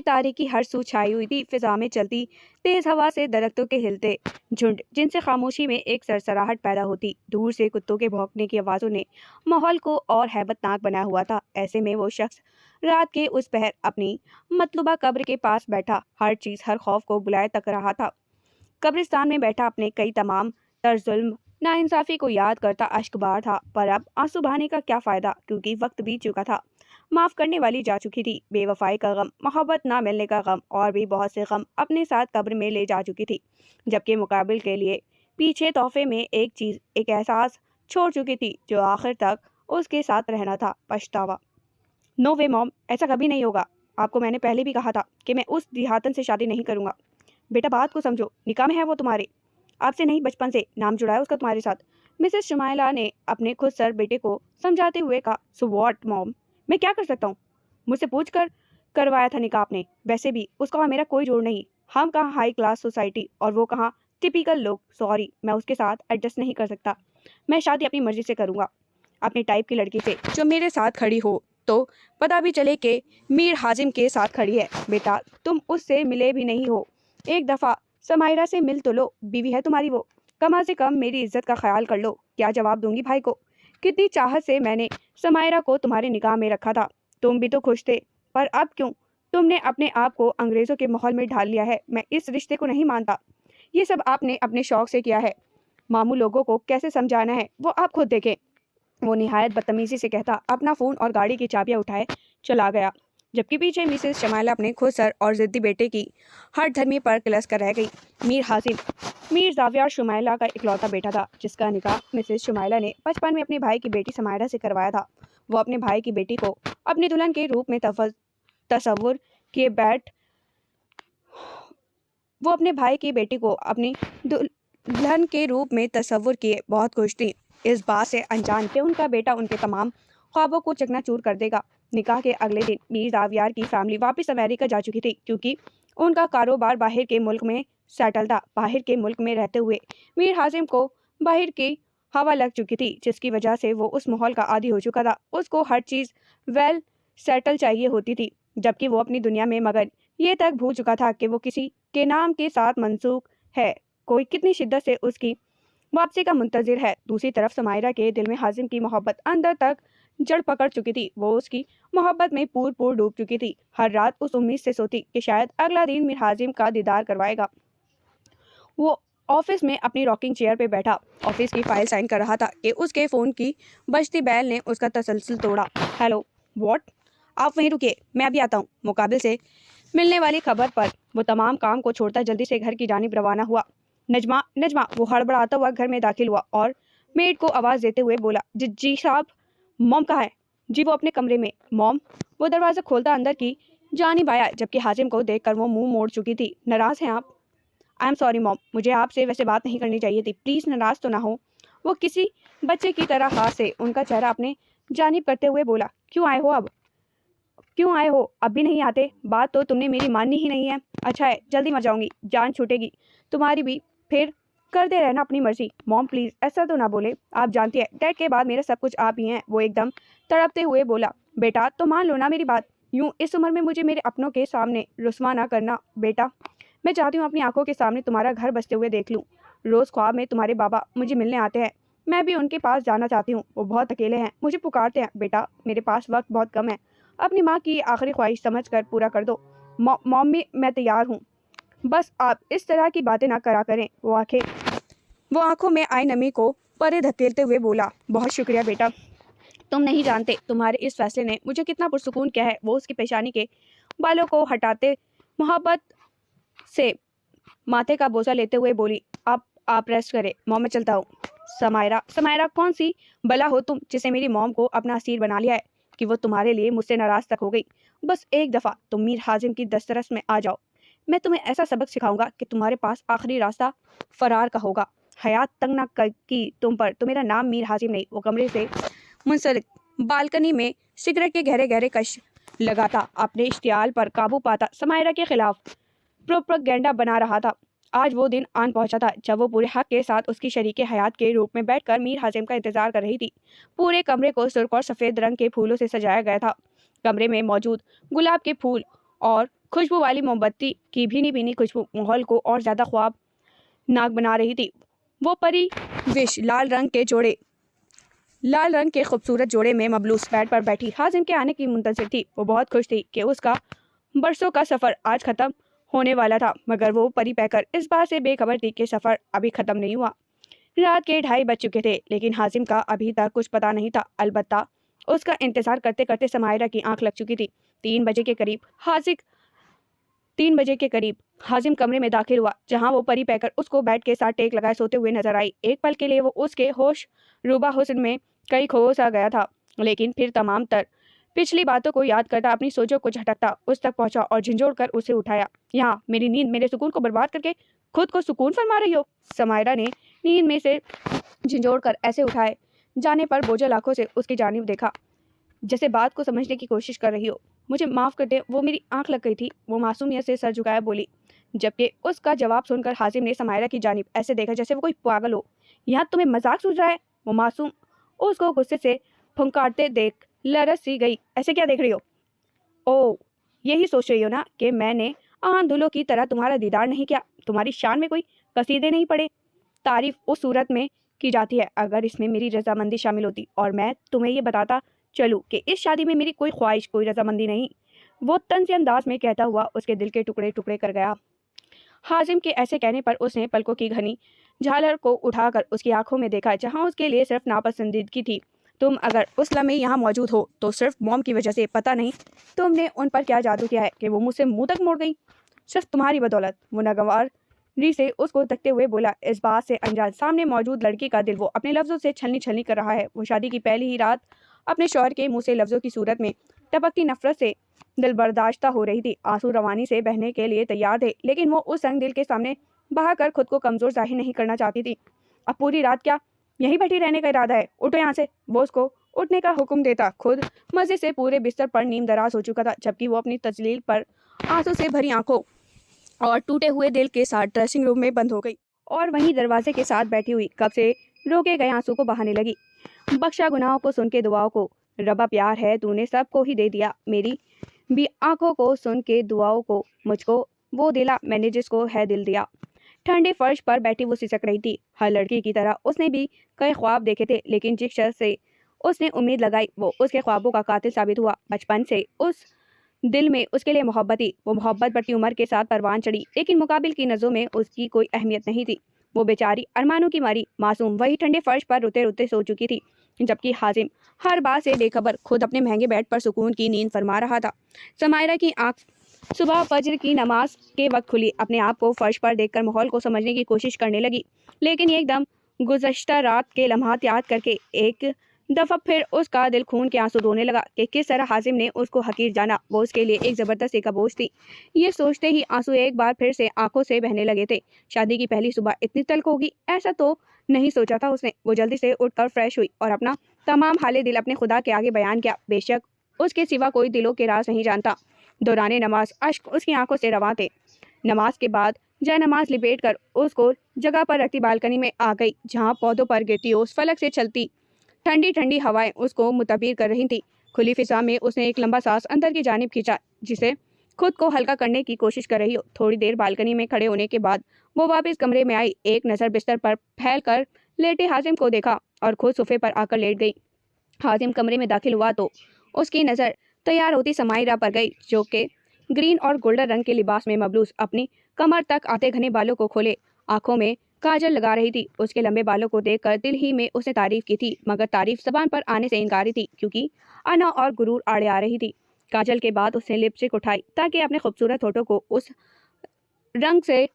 तारीकी हर सू छाई हुई थी। फिजा में चलती तेज हवा से दरख्तों के हिलते झुंड, जिनसे खामोशी में एक सरसराहट पैदा होती। दूर से कुत्तों के भौंकने की आवाज़ों ने माहौल को और हैबतनाक बनाया हुआ था। ऐसे में वो शख्स रात के उस पहर अपनी मतलूबा कब्र के पास बैठा हर चीज़, हर खौफ को बुलाए तक रहा था। कब्रिस्तान में बैठा अपने कई तमाम तर जुल्म नाइंसाफ़ी को याद करता अश्कबार था। पर अब आंसू बहाने का क्या फ़ायदा, क्योंकि वक्त बीत चुका था। माफ़ करने वाली जा चुकी थी। बेवफाई का गम, मोहब्बत ना मिलने का गम और भी बहुत से गम अपने साथ कब्र में ले जा चुकी थी। जबकि मुकाबिल के लिए पीछे तोहफे में एक चीज़, एक एहसास छोड़ चुकी थी जो आखिर तक उसके साथ रहना था, पछतावा। नो वे मॉम, ऐसा कभी नहीं होगा। आपको मैंने पहले भी कहा था कि मैं उस दिहातन से शादी नहीं करूँगा। बेटा बात को समझो, निकाह में है वो तुम्हारे, आपसे नहीं बचपन से नाम जुड़ा है उसका तुम्हारे साथ। मिसेस शुमाइला ने अपने खुद सर बेटे को समझाते हुए कहा। सो व्हाट मॉम, मैं क्या कर सकता हूँ? मुझसे पूछ कर करवाया था निकाह आपने। वैसे भी उसका और मेरा कोई जोड़ नहीं। हम कहाँ हाई क्लास सोसाइटी और वो कहाँ टिपिकल लोग। सॉरी, मैं उसके साथ एडजस्ट नहीं कर सकता। मैं शादी अपनी मर्जी से करूँगा, अपने टाइप की लड़की से जो मेरे साथ खड़ी हो, तो पता भी चले कि मीर हाजिम के साथ खड़ी है। बेटा तुम उससे मिले भी नहीं हो, एक दफ़ा समायरा से मिल तो लो, बीवी है तुम्हारी वो। कम से कम मेरी इज्जत का ख्याल कर लो। क्या जवाब दूंगी भाई को? कितनी चाहत से मैंने समायरा को तुम्हारे निकाह में रखा था, तुम भी तो खुश थे। पर अब क्यों तुमने अपने आप को अंग्रेज़ों के माहौल में ढाल लिया है? मैं इस रिश्ते को नहीं मानता। ये सब आपने अपने शौक से किया है। मामू लोगों को कैसे समझाना है वो आप खुद देखें। वो निहायत बदतमीजी से कहता अपना फ़ोन और गाड़ी की चाबियां उठाए चला गया। जबकि पीछे मिसेस शमाइला अपने खुद सर और ज़िद्दी बेटे की हर धर्मी पर किलस कर रह गई। मीर हासिम मीर जाविया शुमाइला का इकलौता बेटा था, जिसका निकाह मिसेस शुमाइला ने बचपन में अपने भाई की बेटी समायरा से करवाया था। वो अपने भाई की बेटी को अपनी दुल्हन के रूप में तसव्वुर किए बैठ वो अपने भाई की बेटी को अपनी दुल्हन के रूप में तसव्वुर किए बहुत खुश थी, इस बात से अनजान कि उनका बेटा उनके तमाम ख्वाबों को चकनाचूर कर देगा। निकाह के अगले दिन मीर दावियार की फैमिली वापस अमेरिका जा चुकी थी, क्योंकि उनका कारोबार बाहर के मुल्क में सेटल था। बाहर के मुल्क में रहते हुए मीर हाजिम को बाहर की हवा लग चुकी थी, जिसकी वजह से वो उस माहौल का आदी हो चुका था। उसको हर चीज़ वेल सेटल चाहिए होती थी, जबकि वो अपनी दुनिया में मगन ये तक भूल चुका था कि वो किसी के नाम के साथ मनसूख है। कोई कितनी शिद्दत से उसकी वापसी का मुंतजिर है। दूसरी तरफ समायरा के दिल में हाजिम की मोहब्बत अंदर तक जड़ पकड़ चुकी थी। वो उसकी मोहब्बत में पूर पूर डूब चुकी थी। हर रात उस उम्मीद से सोती कि शायद अगला दिन मीर हाजिम का दीदार करवाएगा। वो ऑफिस में अपनी रॉकिंग चेयर पे बैठा ऑफिस की फाइल साइन कर रहा था कि उसके फ़ोन की बजती बैल ने उसका तसलसल तोड़ा। Hello, what? आप वहीं रुकिए, मैं अभी आता हूँ। मुकाबिल से मिलने वाली खबर पर वो तमाम काम को छोड़ता जल्दी से घर की जानिब रवाना हुआ। नजमा नजमा, वो हड़बड़ाता हुआ घर में दाखिल हुआ और मेड को आवाज़ देते हुए बोला। जी साहब। मॉम कहाँ है? जी वो अपने कमरे में। मॉम? वो दरवाज़ा खोलता अंदर की जानिब आया, जबकि हाजिम को देखकर वो मुंह मोड़ चुकी थी। नाराज़ हैं आप? आई एम सॉरी मॉम, मुझे आपसे वैसे बात नहीं करनी चाहिए थी, प्लीज़ नाराज़ तो ना हो। वो किसी बच्चे की तरह हाथ से उनका चेहरा अपने जानिब करते हुए बोला। क्यों आए हो अब? क्यों आए हो? अब भी नहीं आते? बात तो तुमने मेरी माननी ही नहीं है। अच्छा है, जल्दी मर जाऊंगी, जान छूटेगी तुम्हारी भी, फिर करते रहना अपनी मर्जी। मॉम प्लीज़ ऐसा तो ना बोले, आप जानती है डैड के बाद मेरा सब कुछ आप ही हैं। वो एकदम तड़पते हुए बोला। बेटा तो मान लो ना मेरी बात, यूँ इस उम्र में मुझे मेरे अपनों के सामने रुस्वा ना करना। बेटा मैं चाहती हूँ अपनी आंखों के सामने तुम्हारा घर बसते हुए देख लूँ। रोज़ ख्वाब में तुम्हारे बाबा मुझे मिलने आते हैं, मैं भी उनके पास जाना चाहती हूँ। वो बहुत अकेले हैं, मुझे पुकारते हैं। बेटा मेरे पास वक्त बहुत कम है, अपनी माँ की आखिरी ख्वाहिश समझ कर पूरा कर दो। मम्मी मैं तैयार हूँ, बस आप इस तरह की बातें ना करा करें। वो आंखों में आई नमी को परे धकेलते हुए बोला। बहुत शुक्रिया बेटा, तुम नहीं जानते तुम्हारे इस फैसले ने मुझे कितना पुरसुकून किया है। वो उसकी पेशानी के बालों को हटाते मोहब्बत से माथे का बोझा लेते हुए बोली। आप रेस्ट करें, मॉम मैं चलता हूँ। समायरा समायरा कौन सी बला हो तुम, जिसे मेरी मॉम को अपना असीर बना लिया है कि वो तुम्हारे लिए मुझसे नाराज तक हो गई। बस एक दफ़ा तुम मीर हाजिम की दस्तरस में आ जाओ, मैं तुम्हें ऐसा सबक सिखाऊंगा कि तुम्हारे पास आखिरी रास्ता फरार का होगा। हयात तंग ना की तुम पर तो मेरा नाम मीर हाजिम नहीं। वो कमरे से मुंसलिक बालकनी में सिगरेट के गहरे गहरे कश लगाता अपने इश्तियाल पर काबू पाता समायरा के खिलाफ प्रोपेगेंडा बना रहा था। आज वो दिन आन पहुंचा था जब वो पूरे हक के साथ उसकी शरीके हयात के रूप में बैठकर मीर हाजिम का इंतजार कर रही थी। पूरे कमरे को सुर्ख और सफ़ेद रंग के फूलों से सजाया गया था। कमरे में मौजूद गुलाब के फूल और खुशबू वाली मोमबत्ती की भीनी भीनी खुशबू माहौल को और ज़्यादा ख्वाबनाक बना रही थी। वो परी विश लाल रंग के खूबसूरत जोड़े में मबलूस बेड पर बैठी हाजिम के आने की मुंतज़िर थी। वो बहुत खुश थी कि उसका बरसों का सफ़र आज ख़त्म होने वाला था, मगर वो परी पैकर इस बात से बेखबर थी कि सफ़र अभी ख़त्म नहीं हुआ। रात के 2:30 बज चुके थे, लेकिन हाजिम का अभी तक कुछ पता नहीं था। अलबत्ता उसका इंतज़ार करते करते समायरा की आंख लग चुकी थी। 3 बजे के करीब हाजिम कमरे में दाखिल हुआ, जहां वो परी पैकर उसको बेड के साथ टेक लगाए सोते हुए नजर आई। एक पल के लिए वो उसके होश रूबा हुस्न में कई खो सा गया था, लेकिन फिर तमाम तर पिछली बातों को याद करता अपनी सोचों को झटकता उस तक पहुंचा और झंझोड़ कर उसे उठाया। यहाँ मेरी नींद, मेरे सुकून को बर्बाद करके खुद को सुकून फरमा रही हो। समायरा ने नींद में से झंझोड़ कर ऐसे उठाए जाने पर बोझल आंखों से उसकी जानिब देखा, जैसे बात को समझने की कोशिश कर रही हो। मुझे माफ़ कर दे, वो मेरी आंख लग गई थी, वो मासूमियत से सर झुकाया बोली, जबकि उसका जवाब सुनकर हाजिम ने समायरा की जानिब ऐसे देखा जैसे वो कोई पागल हो। यहाँ तुम्हें मजाक सूझ रहा है? वो मासूम उसको गुस्से से फुंकारते देख लरस सी गई। ऐसे क्या देख रही हो? ओ, यही सोच रही हो ना कि मैंने आंधुलों की तरह तुम्हारा दीदार नहीं किया, तुम्हारी शान में कोई कसीदे नहीं पड़े। तारीफ उस सूरत में की जाती है अगर इसमें मेरी रजामंदी शामिल होती, और मैं तुम्हें ये बताता चलूँ कि इस शादी में मेरी कोई ख्वाहिश, कोई रजामंदी नहीं। वो तंज़ अंदाज में कहता हुआ उसके दिल के टुकड़े टुकड़े कर गया। हाजिम के ऐसे कहने पर उसने पलकों की घनी झालर को उठाकर उसकी आंखों में देखा, जहां उसके लिए सिर्फ नापसंदीदगी थी। तुम अगर उस लम्हे यहाँ मौजूद हो तो सिर्फ मॉम की वजह से। पता नहीं तुमने उन पर क्या जादू किया है कि वो मुझसे मुंह तक मोड़ गई। सिर्फ तुम्हारी बदौलत। वो नागवारी से उसको तकते हुए बोला, इस बात से अनजान सामने मौजूद लड़की का दिल वो अपने लफ्जों से छलनी छलनी कर रहा है। वो शादी की पहली ही रात अपने शौहर के मुंह से लफ्जों की सूरत में टपकती नफरत से दिल बर्दाश्ता हो रही थी। आंसू रवानी से बहने के लिए तैयार थे, लेकिन वो उस संग दिल के सामने बहाकर खुद को कमजोर जाहिर नहीं करना चाहती थी। अब पूरी रात क्या यहीं बैठी रहने का इरादा है? उठो यहाँ से। वो उसको उठने का हुक्म देता खुद मजे से पूरे बिस्तर पर नीम दराज हो चुका था, जबकि वो अपनी तजलील पर आंसू से भरी आंखों और टूटे हुए दिल के साथ ड्रेसिंग रूम में बंद हो गई और वहीं दरवाजे के साथ बैठी हुई कब से रोके गए आंसू को बहाने लगी। बख्शा गुनाहों को सुन के दुआओं को, रबा प्यार है तूने सबको ही दे दिया, मेरी भी आंखों को सुन के दुआओं को, मुझको वो दिला मैंने जिसको है दिल दिया। ठंडे फर्श पर बैठी वो सिसक रही थी। हर लड़की की तरह उसने भी कई ख्वाब देखे थे, लेकिन जिस शख्स से उसने उम्मीद लगाई वो उसके ख्वाबों का कातिल साबित हुआ। बचपन से उस दिल में उसके लिए मोहब्बत थी। वो मोहब्बत बढ़ती उम्र के साथ परवान चढ़ी, लेकिन मुकाबिल की नज़रों में उसकी कोई अहमियत नहीं थी। वो बेचारी अरमानों की मारी मासूम वही ठंडे फर्श पर रोते रोते सो चुकी थी, जबकि हाजिम हर बात से बेखबर खुद अपने महंगे बेड पर सुकून की नींद फरमा रहा था। समायरा की आंख सुबह फजर की नमाज के वक्त खुली। अपने आप को फर्श पर देखकर माहौल को समझने की कोशिश करने लगी, लेकिन एकदम गुज़श्ता रात के लम्हात याद करके एक दफ़ा फिर उसका दिल खून के आंसू रोने लगा कि किस तरह हाजिम ने उसको हकीर जाना। वो उसके लिए एक ज़बरदस्त एक बोझ थी। ये सोचते ही आंसू एक बार फिर से आंखों से बहने लगे थे। शादी की पहली सुबह इतनी तल्ख होगी ऐसा तो नहीं सोचा था उसने। वो जल्दी से उठकर फ्रेश हुई और अपना तमाम हाले दिल अपने खुदा के आगे बयान किया। बेशक उसके सिवा कोई दिलों के राज नहीं जानता। दौराने नमाज अश्क उसकी आंखों से रवां थे। नमाज के बाद जय नमाज लिपेट कर उसको जगह पर रखती बालकनी में आ गई, जहाँ पौधों पर गिरती ओस फलक से चलती ठंडी ठंडी हवाएं उसको मुताबिर कर रही थी। खुली फिजा में उसने एक लंबा सांस अंदर की जानिब खींचा, जिसे खुद को हल्का करने की कोशिश कर रही हो। थोड़ी देर बालकनी में खड़े होने के बाद वो वापस कमरे में आई। एक नज़र बिस्तर पर फैल कर लेटे हाजिम को देखा और खुद सोफे पर आकर लेट गई। हाजिम कमरे में दाखिल हुआ तो उसकी नज़र तैयार होती समायरा पर गई, जो कि ग्रीन और गोल्डन रंग के लिबास में मबलूस अपनी कमर तक आते घने बालों को खोले आंखों में काजल लगा रही थी। उसके लंबे बालों को देखकर दिल ही में उसने तारीफ की थी, मगर तारीफ जबान पर आने से इनकारी थी, क्योंकि अना और गुरूर आड़े आ रही थी। काजल के बाद उसने लिपस्टिक उठाई ताकि अपने खूबसूरत होठों को उस रंग से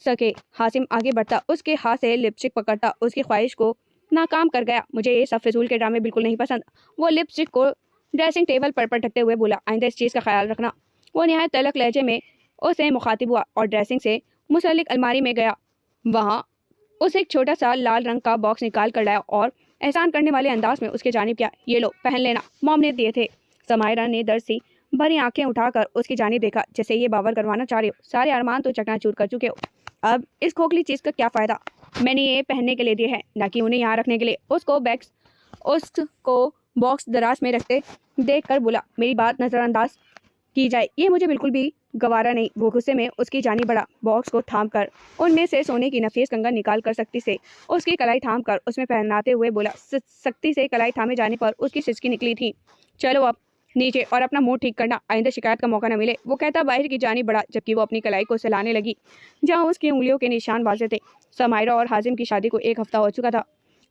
सके। हासिम आगे बढ़ता उसके हाथ से लिपस्टिक पकड़ता उसकी ख्वाहिश को नाकाम कर गया। मुझे ये सब फिजूल के ड्रामे बिल्कुल नहीं पसंद। वो लिपस्टिक को ड्रेसिंग टेबल पर पटकते हुए बोला, आइंदा इस चीज़ का ख्याल रखना। वो नहायत तल्ख लहजे में उसे मुखातिब हुआ और ड्रेसिंग से मुसल्लिक अलमारी में गया। वहाँ उसे एक छोटा सा लाल रंग का बॉक्स निकाल कर लाया और एहसान करने वाले अंदाज में उसके जानिब किया, ये लो पहन लेना, मॉम ने दिए थे। समायरा ने दर्द सी भरी आंखें उठाकर उसकी जानिब देखा, जैसे ये बावर करवाना चाह रहे हो। सारे अरमान तो चकनाचूर कर चुके हो, अब इस खोखली चीज़ का क्या फ़ायदा। मैंने ये पहनने के लिए दिए हैं, ना कि उन्हें यहाँ रखने के लिए। उसको اس کو باکس دراز میں رکھتے دیکھ کر بولا، میری بات نظر انداز کی جائے یہ مجھے بالکل بھی گوارا نہیں۔ وہ غصے میں اس کی جانب بڑھا، باکس کو تھام کر ان میں سے سونے کی نفیس کنگن نکال کر سختی سے اس کی کلائی تھام کر اس میں پہناتے ہوئے بولا۔ سختی سے کلائی تھامے جانے پر اس کی سسکی نکلی تھی۔ چلو اب نیچے اور اپنا منہ ٹھیک کرنا، آئندہ شکایت کا موقع نہ ملے، وہ کہتا باہر کی جانب بڑھا، جبکہ وہ اپنی کلائی کو سلانے لگی جہاں اس کی انگلیوں کے نشان واضح تھے۔ سمائرہ اور حازم کی شادی کو 1 ہفتہ ہو چکا تھا۔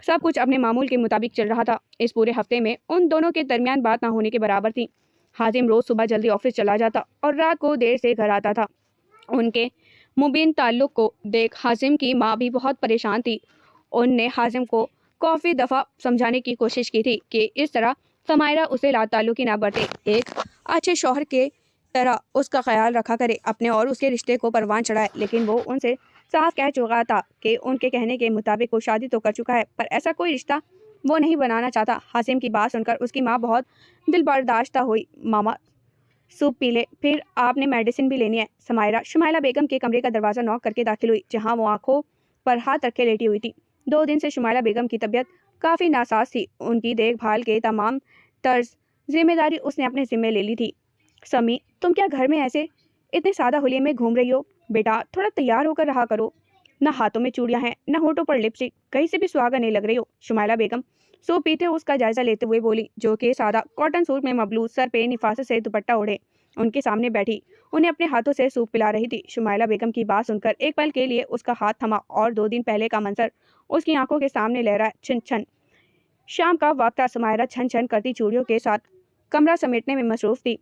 سب کچھ اپنے معمول کے مطابق چل رہا تھا۔ اس پورے ہفتے میں ان دونوں کے درمیان بات نہ ہونے کے برابر تھی۔ حازم روز صبح جلدی آفس چلا جاتا اور رات کو دیر سے گھر آتا تھا۔ ان کے مبین تعلق کو دیکھ حازم کی ماں بھی بہت پریشان تھی۔ ان نے حازم کو کافی دفعہ سمجھانے کی کوشش کی تھی کہ اس طرح سمائرہ اسے لا تعلقی نہ برتے، ایک اچھے شوہر کے طرح اس کا خیال رکھا کرے، اپنے اور اس کے رشتے کو پروان چڑھائے، لیکن وہ ان سے صاف کہہ چکا تھا کہ ان کے کہنے کے مطابق وہ شادی تو کر چکا ہے، پر ایسا کوئی رشتہ وہ نہیں بنانا چاہتا۔ حازم کی بات سن کر اس کی ماں بہت دل برداشتہ ہوئی۔ ماما سوپ پی لے، پھر آپ نے میڈیسن بھی لینی ہے۔ شمائلہ بیگم کے کمرے کا دروازہ نوک کر کے داخل ہوئی، جہاں وہ آنکھوں پر ہاتھ رکھے لیٹی ہوئی تھی۔ 2 دن سے شمائلہ بیگم کی طبیعت کافی ناساز تھی۔ ان کی دیکھ بھال کے تمام طرز ذمہ داری اس نے اپنے ذمے لے لی تھی۔ سمی، تم کیا گھر میں ایسے اتنے سادہ حلیے میں گھوم رہی ہو؟ بیٹا تھوڑا تیار ہو کر رہا کرو، نہ ہاتھوں میں چوڑیاں ہیں، نہ ہونٹوں پر لپسٹک، کہیں سے بھی سہاگا نہیں لگ رہی ہو۔ شمائلہ بیگم سوپ پیتے اس کا جائزہ لیتے ہوئے بولی، جو کہ سادہ کاٹن سوٹ میں مبلوط، سر پہ نفاست سے دوپٹہ اوڑھے ان کے سامنے بیٹھی انہیں اپنے ہاتھوں سے سوپ پلا رہی تھی۔ شمائلہ بیگم کی بات سن کر ایک پل کے لیے اس کا ہاتھ تھما اور 2 دن پہلے کا منظر اس کی آنکھوں کے سامنے لہرا۔ چھن چھن شام کا وقت تھا۔ سمائرہ چھن چھن کرتی چوڑیوں کے ساتھ کمرہ سمیٹنے میں مصروف تھی،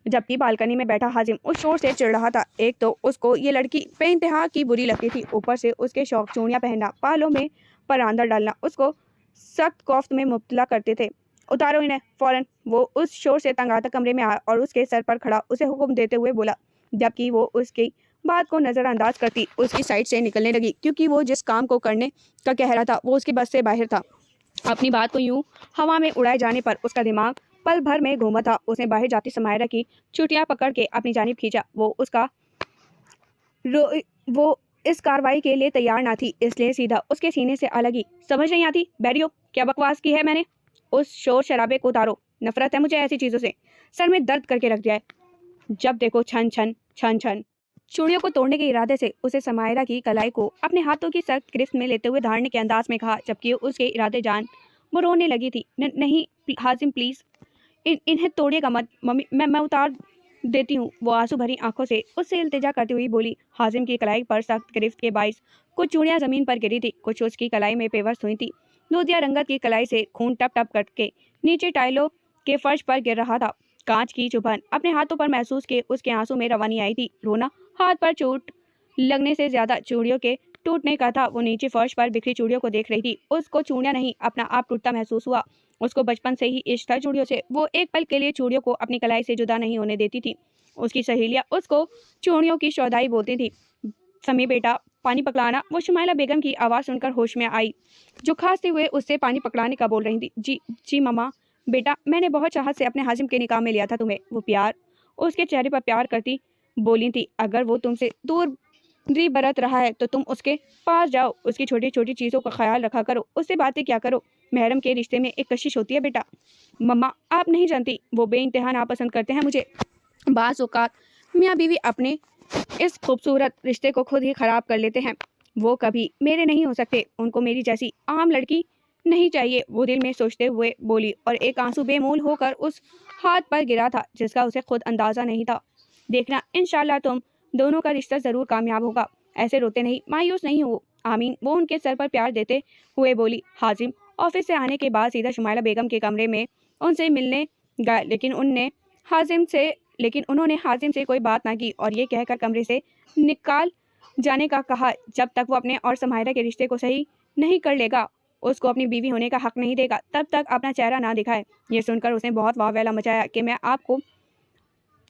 جبکہ بالکنی میں بیٹھا حازم اس شور سے چڑھ رہا تھا۔ ایک تو اس کو یہ لڑکی بے انتہا کی بری لگتی تھی، اوپر سے اس کے شوق چوڑیاں پہننا، بالوں میں پراندر ڈالنا اس کو سخت کوفت میں مبتلا کرتے تھے۔ اتارو انہیں فوراً۔ وہ اس شور سے تنگ آتا کمرے میں آیا اور اس کے سر پر کھڑا اسے حکم دیتے ہوئے بولا، جبکہ وہ اس کی بات کو نظر انداز کرتی اس کی سائڈ سے نکلنے لگی، کیونکہ وہ جس کام کو کرنے کا کہہ رہا تھا وہ اس کی بس سے باہر تھا۔ اپنی بات کو یوں ہوا میں اڑائے جانے پر اس کا دماغ پل بھر میں گھوما تھا۔ اس نے باہر جاتی سمائرہ کی چوٹیاں پکڑ کے اپنی جانب کھینچا۔ وہ اس کارروائی کے لیے تیار نہ تھی، اس لیے سیدھا اس کے سینے سے لگی۔ سمجھ نہیں آتی بیریو، کیا بکواس کی ہے میں نے؟ اس شور شرابے کو اتارو، نفرت ہے مجھے ایسی چیزوں سے، سر میں درد کر کے رکھ دیا ہے۔ جب دیکھو چھن چھن چھن چھن۔ چوڑیوں کو توڑنے کے ارادے سے اسے سمائرہ کی کلائی کو اپنے ہاتھوں کی سخت گرفت میں لیتے ہوئے دھاڑنے کے انداز میں کہا، جبکہ اس کے ارادے جان وہ رونے لگی تھی۔ نہیں حازم پلیز، انہیں توڑیے گا مت، ممی میں اتار دیتی ہوں۔ وہ آنسو بھری آنکھوں سے اس سے التجا کرتی ہوئی بولی۔ حازم کی کلائی پر سخت گرفت کے باعث کچھ چوڑیاں زمین پر گری تھی، کچھ اس کی کلائی میں پیوست ہوئی تھی۔ دودھیا رنگت کی کلائی سے خون ٹپ ٹپ کر کے نیچے ٹائلوں کے فرش پر گر رہا تھا۔ کانچ کی چبھن اپنے ہاتھوں پر محسوس کے اس کے آنسوں میں روانی آئی تھی۔ رونا ہاتھ پر چوٹ لگنے سے زیادہ چوڑیوں کے ٹوٹنے کا تھا۔ وہ نیچے فرش پر بکھری چوڑیوں کو دیکھ رہی تھی۔ اس کو چوڑیاں نہیں، اپنا آپ ٹوٹتا محسوس ہوا۔ اس کو بچپن سے ہی عشق تھا چوڑیوں سے۔ وہ ایک پل کے لیے چوڑیوں کو اپنی کلائی سے جدا نہیں ہونے دیتی تھی۔ اس کی سہیلیاں اس کو چوڑیوں کی شودائی بولتی تھی۔ سمی بیٹا پانی پکڑانا۔ وہ شمائلہ بیگم کی آواز سن کر ہوش میں آئی، جو کھانستے ہوئے اس سے پانی پکڑانے کا بول رہی تھی۔ جی ماما۔ بیٹا میں نے بہت چاہت سے اپنے حازم کے نکاح میں لیا تھا تمہیں۔ وہ پیار، اس کے چہرے پر پیار کرتی بولی تھی، اگر وہ تم سے دوری برت رہا ہے تو تم اس کے پاس جاؤ، اس کی چھوٹی چھوٹی چیزوں کا خیال رکھا کرو، اس سے باتیں کیا کرو۔ محرم کے رشتے میں ایک کشش ہوتی ہے بیٹا۔ مما آپ نہیں جانتی، وہ بے انتہا ناپسند کرتے ہیں مجھے۔ بعض اوقات میاں بیوی اپنے اس خوبصورت رشتے کو خود ہی خراب کر لیتے ہیں۔ وہ کبھی میرے نہیں ہو سکتے، ان کو میری جیسی عام لڑکی نہیں چاہیے، وہ دل میں سوچتے ہوئے بولی، اور ایک آنسو بے مول ہو کر اس ہاتھ پر گرا تھا جس کا اسے خود اندازہ نہیں تھا۔ دیکھنا انشاءاللہ تم دونوں کا رشتہ ضرور کامیاب ہوگا، ایسے روتے نہیں، مایوس نہیں ہو، آمین۔ وہ ان کے سر پر پیار دیتے ہوئے بولی۔ حازم آفس سے آنے کے بعد سیدھا شمائلہ بیگم کے کمرے میں ان سے ملنے گئے، لیکن انہوں نے حازم سے کوئی بات نہ کی اور یہ کہہ کر کمرے سے نکال جانے کا کہا، جب تک وہ اپنے اور سمائرہ کے رشتے کو صحیح نہیں کر لے گا، اس کو اپنی بیوی ہونے کا حق نہیں دے گا، تب تک اپنا چہرہ نہ دکھائے۔ یہ سن کر اس نے بہت واویلا مچایا کہ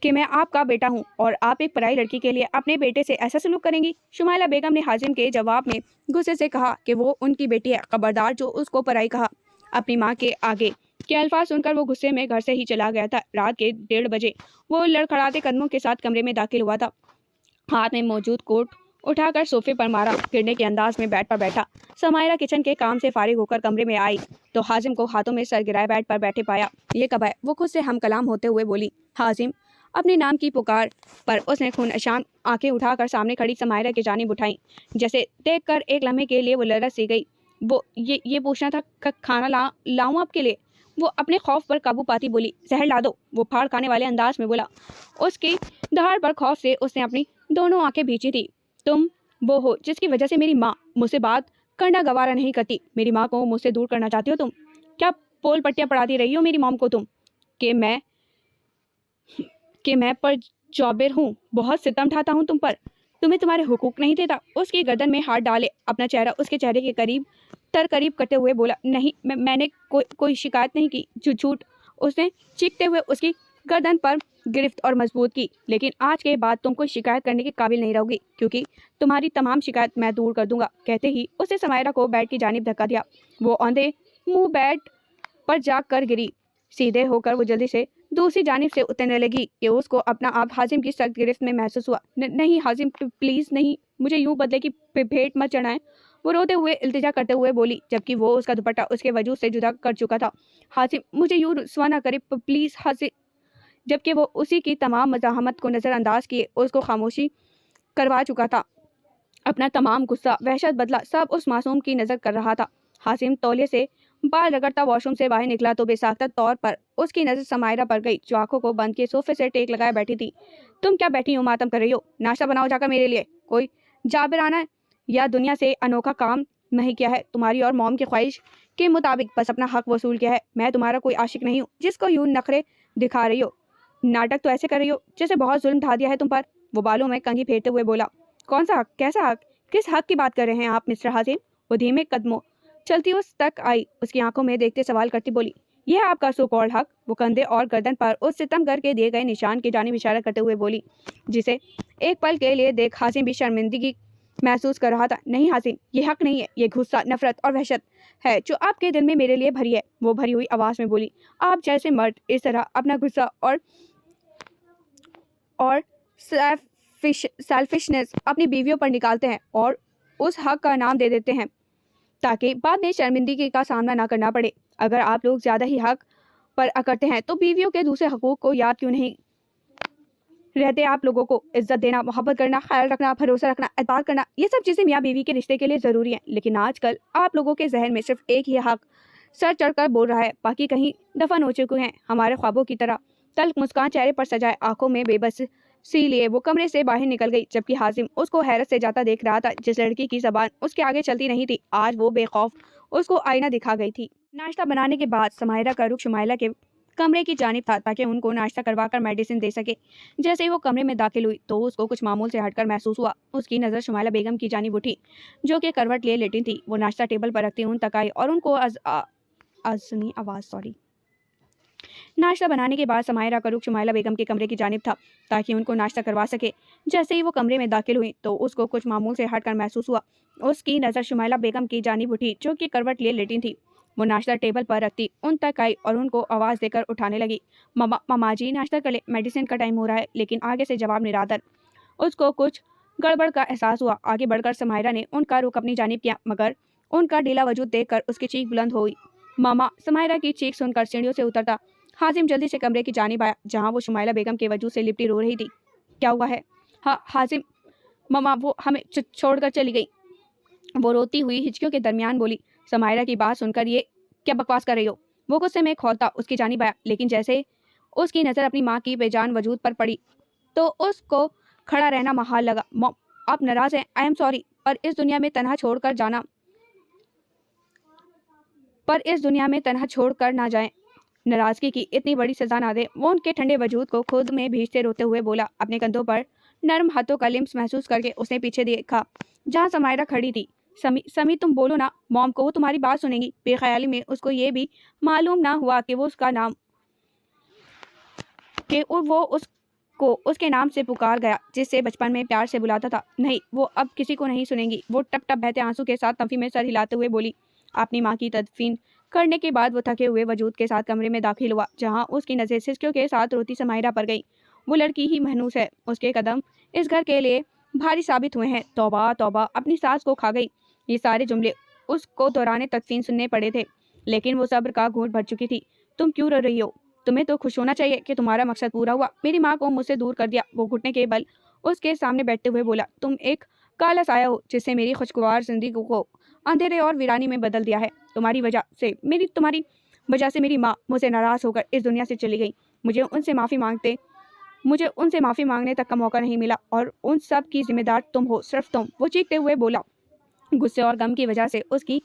میں آپ کا بیٹا ہوں اور آپ ایک پرائی لڑکی کے لیے اپنے بیٹے سے ایسا سلوک کریں گی؟ شمائلہ بیگم نے حازم کے جواب میں غصے سے کہا کہ وہ ان کی بیٹی ہے، خبردار جو اس کو پرائی کہا۔ اپنی ماں کے آگے کے الفاظ سن کر وہ غصے میں گھر سے ہی چلا گیا تھا۔ رات کے 1:30 بجے وہ لڑکھڑاتے قدموں کے ساتھ کمرے میں داخل ہوا تھا۔ ہاتھ میں موجود کوٹ उठा कर सोफे पर मारा। गिरने के अंदाज में बेड पर बैठा। समायरा किचन के काम से फारिग होकर कमरे में आई तो हाजिम को हाथों में सर गिराए बेड पर बैठे पाया। ये कब है? वो खुद से हम कलाम होते हुए बोली। हाजिम अपने नाम की पुकार पर उसने खून अशान आंखें उठाकर सामने खड़ी समायरा की जानिब उठाई। जैसे देखकर एक लम्हे के लिए वो लरस सी गई। वो ये पूछना था खाना लाऊं आपके लिए? वो अपने खौफ पर काबू पाती बोली। जहर ला दो, वो फाड़ खाने वाले अंदाज में बोला। उसकी दहाड़ पर खौफ से उसने अपनी दोनों आंखें भींची थी। तुम वो हो जिसकी वजह से मेरी माँ मुझसे बात करना गवारा नहीं करती। मेरी माँ को मुझसे दूर करना चाहती हो तुम? क्या पोल पट्टियाँ पढ़ाती रही हो मेरी मॉम को तुम कि मैं पर जौबेर हूँ, बहुत सितम ढाता हूँ तुम पर, तुम्हें तुम्हारे हुकूक नहीं देता? उसकी गर्दन में हाथ डाले अपना चेहरा उसके चेहरे के करीब करते हुए बोला। नहीं, मैंने कोई शिकायत नहीं की। झूठ। उसने चीखते हुए उसकी गर्दन पर गिरफ्त और मजबूत की। लेकिन आज के बाद तुम कोई शिकायत करने के काबिल नहीं रहोगी, क्योंकि तुम्हारी तमाम शिकायत मैं दूर कर दूंगा। कहते ही उसने समायरा को बेड की जानिब धक्का दिया। वो औंधे मुंह बेड पर जाग कर गिरी। सीधे होकर वो जल्दी से दूसरी जानिब से उतरने लगी कि उसको अपना आप हाजिम की सख्त गिरफ्त में महसूस हुआ। नहीं हाजिम, प्लीज़ नहीं, मुझे यूं बदले की भेंट मत चढ़ाएं। वो रोते हुए इल्तिजा करते हुए बोली, जबकि वो उसका दुपट्टा उसके वजूद से जुदा कर चुका था। हाजिम, मुझे यूं रुस्वा ना करे प्लीज़ हाजिम। जबकि वो उसी की तमाम मज़ाहमत को नज़रअंदाज किए उसको खामोशी करवा चुका था। अपना तमाम गुस्सा, वहशत, बदला सब उस मासूम की नज़र कर रहा था। हासिम तौलिए से बाल रगड़ता वॉशरूम से बाहर निकला तो बेसाख्ता तौर पर उसकी नज़र समायरा पर गई, जो आंखों को बंद किए सोफे से टेक लगाए बैठी थी। तुम क्या बैठी हो मातम कर रही हो? नाश्ता बनाओ जाकर मेरे लिए। कोई जाबिराना है या दुनिया से अनोखा काम नहीं किया है। तुम्हारी और मॉम की ख्वाहिश के मुताबिक बस अपना हक वसूल किया है। मैं तुम्हारा कोई आशिक नहीं हूँ जिसको यूं नखरे दिखा रही हो। नाटक तो ऐसे कर रही हो जैसे बहुत जुल्म ढा दिया है तुम पर। वो बालों में कंघी फेरते हुए बोला। कौन सा हक? कैसा हक? किस हक की बात कर रहे हैं आप मिस्टर हाजिम? वो धीमे कदमों चलती उस तक आई, उसकी आंखों में देखते सवाल करती बोली। यह है आपका सो कॉल्ड हक? वो कंधे और गर्दन पर उस सितम करके दिए गए निशान की जानिब इशारा करते हुए बोली, जिसे एक पल के लिए देख हासिम भी शर्मिंदगी महसूस कर रहा था। नहीं हासिम, ये हक नहीं है, ये गुस्सा, नफरत और वहशत है जो आपके दिल में मेरे लिए भरी है। वो भरी हुई आवाज में बोली। आप जैसे मर्द इस तरह अपना गुस्सा और सेल्फिशनेस अपनी बीवियों पर निकालते हैं और उस हक का नाम दे देते हैं ताकि बाद में शर्मिंदगी का सामना ना करना पड़े। अगर आप लोग ज़्यादा ही हक पर अकड़ते हैं तो बीवियों के दूसरे हकूक़ को याद क्यों नहीं रहते? आप लोगों को इज्जत देना, मोहब्बत करना, ख्याल रखना, भरोसा रखना, एतबार करना, ये सब चीज़ें मियाँ बीवी के रिश्ते के लिए ज़रूरी हैं। लेकिन आजकल आप लोगों के जहन में सिर्फ एक ही हक सर चढ़कर बोल रहा है, बाकी कहीं दफन हो चुके हैं। हमारे ख्वाबों की तरह तल्ख मुस्कान चेहरे पर सजाए, आंखों में बेबस सी लिए वो कमरे से बाहर निकल गई, जबकि हाजिम उसको हैरत से जाता देख रहा था। जिस लड़की की ज़बान उसके आगे चलती नहीं थी, आज वो बेखौफ उसको आईना दिखा गई थी। नाश्ता बनाने के बाद समायरा का रुख शुमाइला के कमरे की जानिब था ताकि उनको नाश्ता करवाकर मेडिसिन दे सके। जैसे ही वो कमरे में दाखिल हुई तो उसको कुछ मामूल से हटकर महसूस हुआ। उसकी नज़र शुमाइला बेगम की जानिब उठी, जो कि करवट लिए लेटी थी। वो नाश्ता टेबल पर रखती उन तक आई और उनको नाश्ता बनाने के बाद समायरा का रुख शुमाइला बेगम के कमरे की जानिब था ताकि उनको नाश्ता करवा सके। जैसे ही वो कमरे में दाखिल हुई तो उसको कुछ मामूल से हटकर महसूस हुआ। उसकी नज़र शुमाइला बेगम की जानिब उठी, जो कि करवट लिए लेटी थी। वो नाश्ता टेबल पर रखती उन तक आई और उनको आवाज़ देकर उठाने लगी। मामा जी, नाश्ता कर ले, मेडिसिन का टाइम हो रहा है। लेकिन आगे से जवाब निरादर। उसको कुछ गड़बड़ का एहसास हुआ। आगे बढ़कर समायरा ने उनका रुख अपनी जानिब किया, मगर उनका ढीला वजूद देखकर उसकी चीख बुलंद हुई। मामा! समायरा की चीख सुनकर सीढ़ियों से उतरता हाजिम जल्दी से कमरे की जानिब आया, जहाँ वो शुमाइला बेगम के वजूद से लिपटी रो रही थी। क्या हुआ है? हाँ हाजिम, मामा वो हमें छोड़कर चली गई। वो रोती हुई हिचकियों के दरमियान बोली। समायरा की बात सुनकर ये क्या बकवास कर रही हो? वो गुस्से में खौलता उसकी जानिब आया, लेकिन जैसे उसकी नज़र अपनी माँ की बेजान वजूद पर पड़ी तो उसको खड़ा रहना महाल लगा। मॉम, आप नाराज़ हैं? आई एम सॉरी, पर इस दुनिया में तन्हा छोड़कर ना जाएं। नाराज़गी की इतनी बड़ी सजा ना दे। वो उनके ठंडे वजूद को खुद में भींचते रोते हुए बोला। अपने कंधों पर नरम हाथों का लिम्स महसूस करके उसने पीछे देखा, जहाँ समायरा खड़ी थी। समी तुम बोलो ना मॉम को, वो तुम्हारी बात सुनेंगी। बेख्याली में उसको ये भी मालूम ना हुआ कि वो उसके नाम से पुकार गया, जिससे बचपन में प्यार से बुलाता था। नहीं, वो अब किसी को नहीं सुनेंगी। वो टप टप बहते आंसू के साथ तंफी में सर हिलाते हुए बोली। अपनी माँ की तदफीन करने के बाद वो थके हुए वजूद के साथ कमरे में दाखिल हुआ, जहाँ उसकी नज़र सिसकियों के साथ रोती समायरा पर गई। वो लड़की ही महनूस है। उसके कदम इस घर के लिए भारी साबित हुए हैं। तौबा तौबा, अपनी सास को खा गई। ये सारे जुमले उसको दौरान तकसीम सुनने पड़े थे, लेकिन वो सब्र का घूंट भर चुकी थी। तुम क्यों रो रही हो? तुम्हें तो खुश होना चाहिए कि तुम्हारा मकसद पूरा हुआ। मेरी माँ को मुझसे दूर कर दिया। वो घुटने के बल उसके सामने बैठते हुए बोला, तुम एक काला साया हो जिससे मेरी खुशगवार जिंदगी को अंधेरे और वीरानी में बदल दिया है। तुम्हारी वजह से मेरी माँ मुझसे नाराज होकर इस दुनिया से चली गई। मुझे उनसे माफ़ी मांगने तक का मौका नहीं मिला, और उन सब की जिम्मेदार तुम हो, सिर्फ तुम। वो चीखते हुए बोला। गुस्से और गम की वजह से उसकी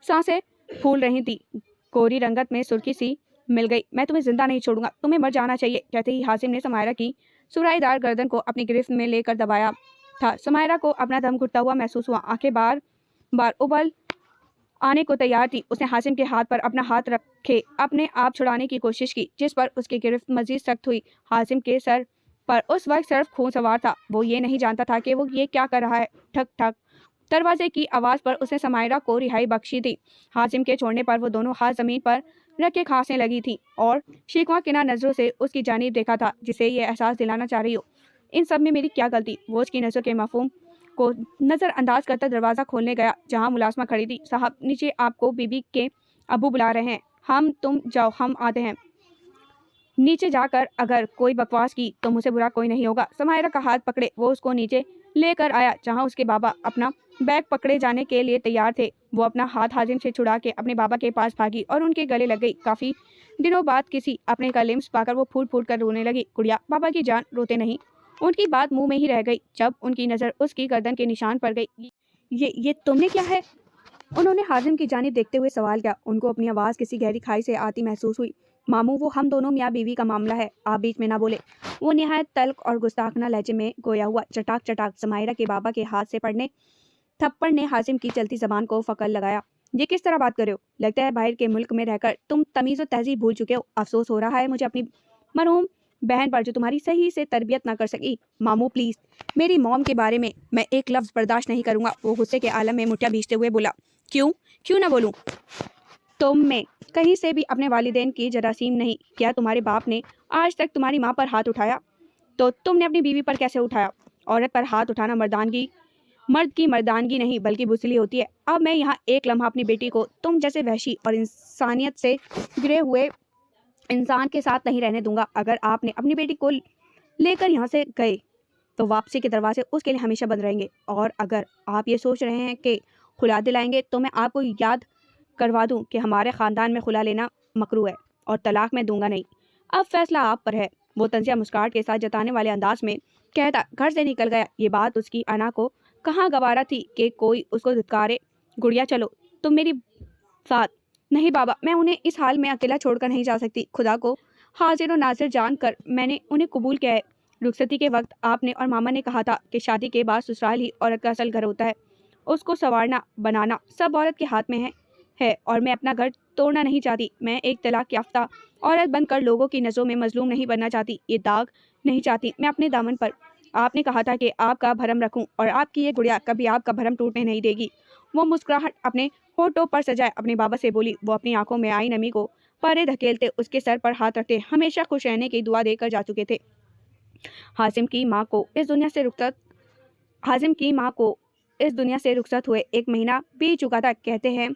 सांसें फूल रही थी। कोरी रंगत में सुर्खी सी मिल गई। मैं तुम्हें जिंदा नहीं छोड़ूंगा, तुम्हें मर जाना चाहिए। कहते ही हासिम ने समायरा की सुराहीदार गर्दन को अपनी गिरफ्त में लेकर दबाया था। समायरा को अपना दम घुटता हुआ महसूस हुआ। आंखें बार बार उबल आने को तैयार थी। उसने हासिम के हाथ पर अपना हाथ रखे अपने आप छुड़ाने की कोशिश की, जिस पर उसकी गिरफ्त मजीद सख्त हुई। हासिम के सर पर उस वक्त सिर्फ खून सवार था। वो ये नहीं जानता था कि वो ये क्या कर रहा है। ठक ठक दरवाजे की आवाज़ पर उसने समायरा को रिहाई बख्शी थी। हासिम के छोड़ने पर वो दोनों हाथ जमीन पर रख के खांसने लगी थी और शिकवा किना नजरों से उसकी जानिब देखा था, जिसे ये एहसास दिलाना चाह रही हो, इन सब में मेरी क्या गलती। वो उसकी नजर के मफहूम को नज़रअंदाज करता दरवाज़ा खोलने गया, जहाँ मुलाजमा खड़ी थी। साहब, नीचे आपको बीबी के अबू बुला रहे हैं। तुम जाओ, हम आते हैं। नीचे जाकर अगर कोई बकवास की तो मुझसे बुरा कोई नहीं होगा। समायरा का हाथ पकड़े वो उसको नीचे लेकर आया, जहाँ उसके बाबा अपना बैग पकड़े जाने के लिए तैयार थे। वो अपना हाथ हाजिम से छुड़ा के अपने बाबा के पास भागी और उनके गले लग गई। काफ़ी दिनों बाद किसी अपने का लिम्स पाकर वो फूट फूट कर रोने लगी। गुड़िया, बाबा की जान, रोते नहीं। उनकी बात मुंह में ही रह गई जब उनकी नज़र उसकी गर्दन के निशान पर गई। ये तुमने क्या है? उन्होंने हाजिम की जानिब देखते हुए सवाल किया। उनको अपनी आवाज़ किसी गहरी खाई से आती महसूस हुई। मामू, वो हम दोनों मियाँ बीवी का मामला है, आप बीच में ना बोले। वो निहायत तल्ख और गुस्ताखना लहजे में गोया हुआ। चटाक चटाक समायरा के बाबा के हाथ से पड़ने थप्पड़ ने हासिम की चलती जबान को फकल लगाया। ये किस तरह बात कर रहे हो? लगता है बाहर के मुल्क में रहकर तुम तमीज़ और तहजीब भूल चुके हो। अफसोस हो रहा है मुझे अपनी मरहूम बहन पर, जो तुम्हारी सही से तरबियत ना कर सकी। मामू प्लीज़, मेरी मॉम के बारे में मैं एक लफ्ज़ बर्दाश्त नहीं करूँगा। वो गुस्से के आलम में मुठ्ठियाँ भींचते हुए बोला। क्यों ना बोलूँ? तुम में कहीं से भी अपने वालिदैन की जरासीम नहीं। क्या तुम्हारे बाप ने आज तक तुम्हारी माँ पर हाथ उठाया? तो तुमने अपनी बीवी पर कैसे उठाया? औरत पर हाथ उठाना मर्द की मर्दानगी नहीं बल्कि बुसली होती है। अब मैं यहाँ एक लम्हा अपनी बेटी को तुम जैसे वहशी और इंसानियत से गिरे हुए इंसान के साथ नहीं रहने दूंगा। अगर आपने अपनी बेटी को लेकर यहाँ से गए तो वापसी के दरवाजे उसके लिए हमेशा बंद रहेंगे। और अगर आप ये सोच रहे हैं कि खुला दिलाएंगे, तो मैं आपको याद करवा दूं कि हमारे ख़ानदान में खुला लेना मकरू है और तलाक मैं दूंगा नहीं। अब फैसला आप पर है। वो तंजिया मुस्कुराहट के साथ जताने वाले अंदाज में कहता घर से निकल गया। ये बात उसकी अना को कहाँ गवारा थी कि कोई उसको धिक्कारे। गुड़िया, चलो तुम मेरी साथ। नहीं बाबा, मैं उन्हें इस हाल में अकेला छोड़कर नहीं जा सकती। खुदा को हाजिर और नाजिर जानकर मैंने उन्हें कबूल किया है। रुखसती के वक्त आपने और मामा ने कहा था कि शादी के बाद ससुराल ही औरत का असल घर होता है। उसको संवारना बनाना सब औरत के हाथ में है और मैं अपना घर तोड़ना नहीं चाहती। मैं एक तलाक याफ्ता औरत बनकर लोगों की नज़रों में मजलूम नहीं बनना चाहती। ये दाग नहीं चाहती मैं अपने दामन पर। आपने कहा था कि आपका भरम रखूं और आपकी ये गुड़िया कभी आपका भरम टूटने नहीं देगी। वो मुस्कुराहट अपने होठों पर सजाए अपने बाबा से बोली। वो अपनी आंखों में आई नमी को परे धकेलते उसके सर पर हाथ रखते हमेशा खुश रहने की दुआ देकर जा चुके थे। हासिम की माँ को इस दुनिया से रुखसत हुए 1 महीना बीत चुका था। कहते हैं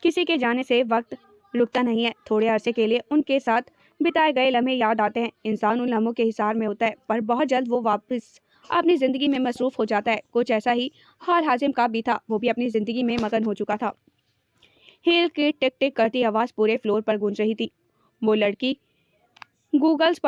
किसी के जाने से वक्त रुकता नहीं है। थोड़े अरसे के लिए उनके साथ बिताए गए लम्हे याद आते हैं। इंसान उन लम्हों के हिसार में होता है, पर बहुत जल्द वो वापस अपनी ज़िंदगी में मसरूफ़ हो जाता है। कुछ ऐसा ही हाल हासिम का भी था। वो भी अपनी ज़िंदगी में मगन हो चुका था। हील की टिक टिक करती आवाज़ पूरे फ्लोर पर गूंज रही थी। वो लड़की गूगल्स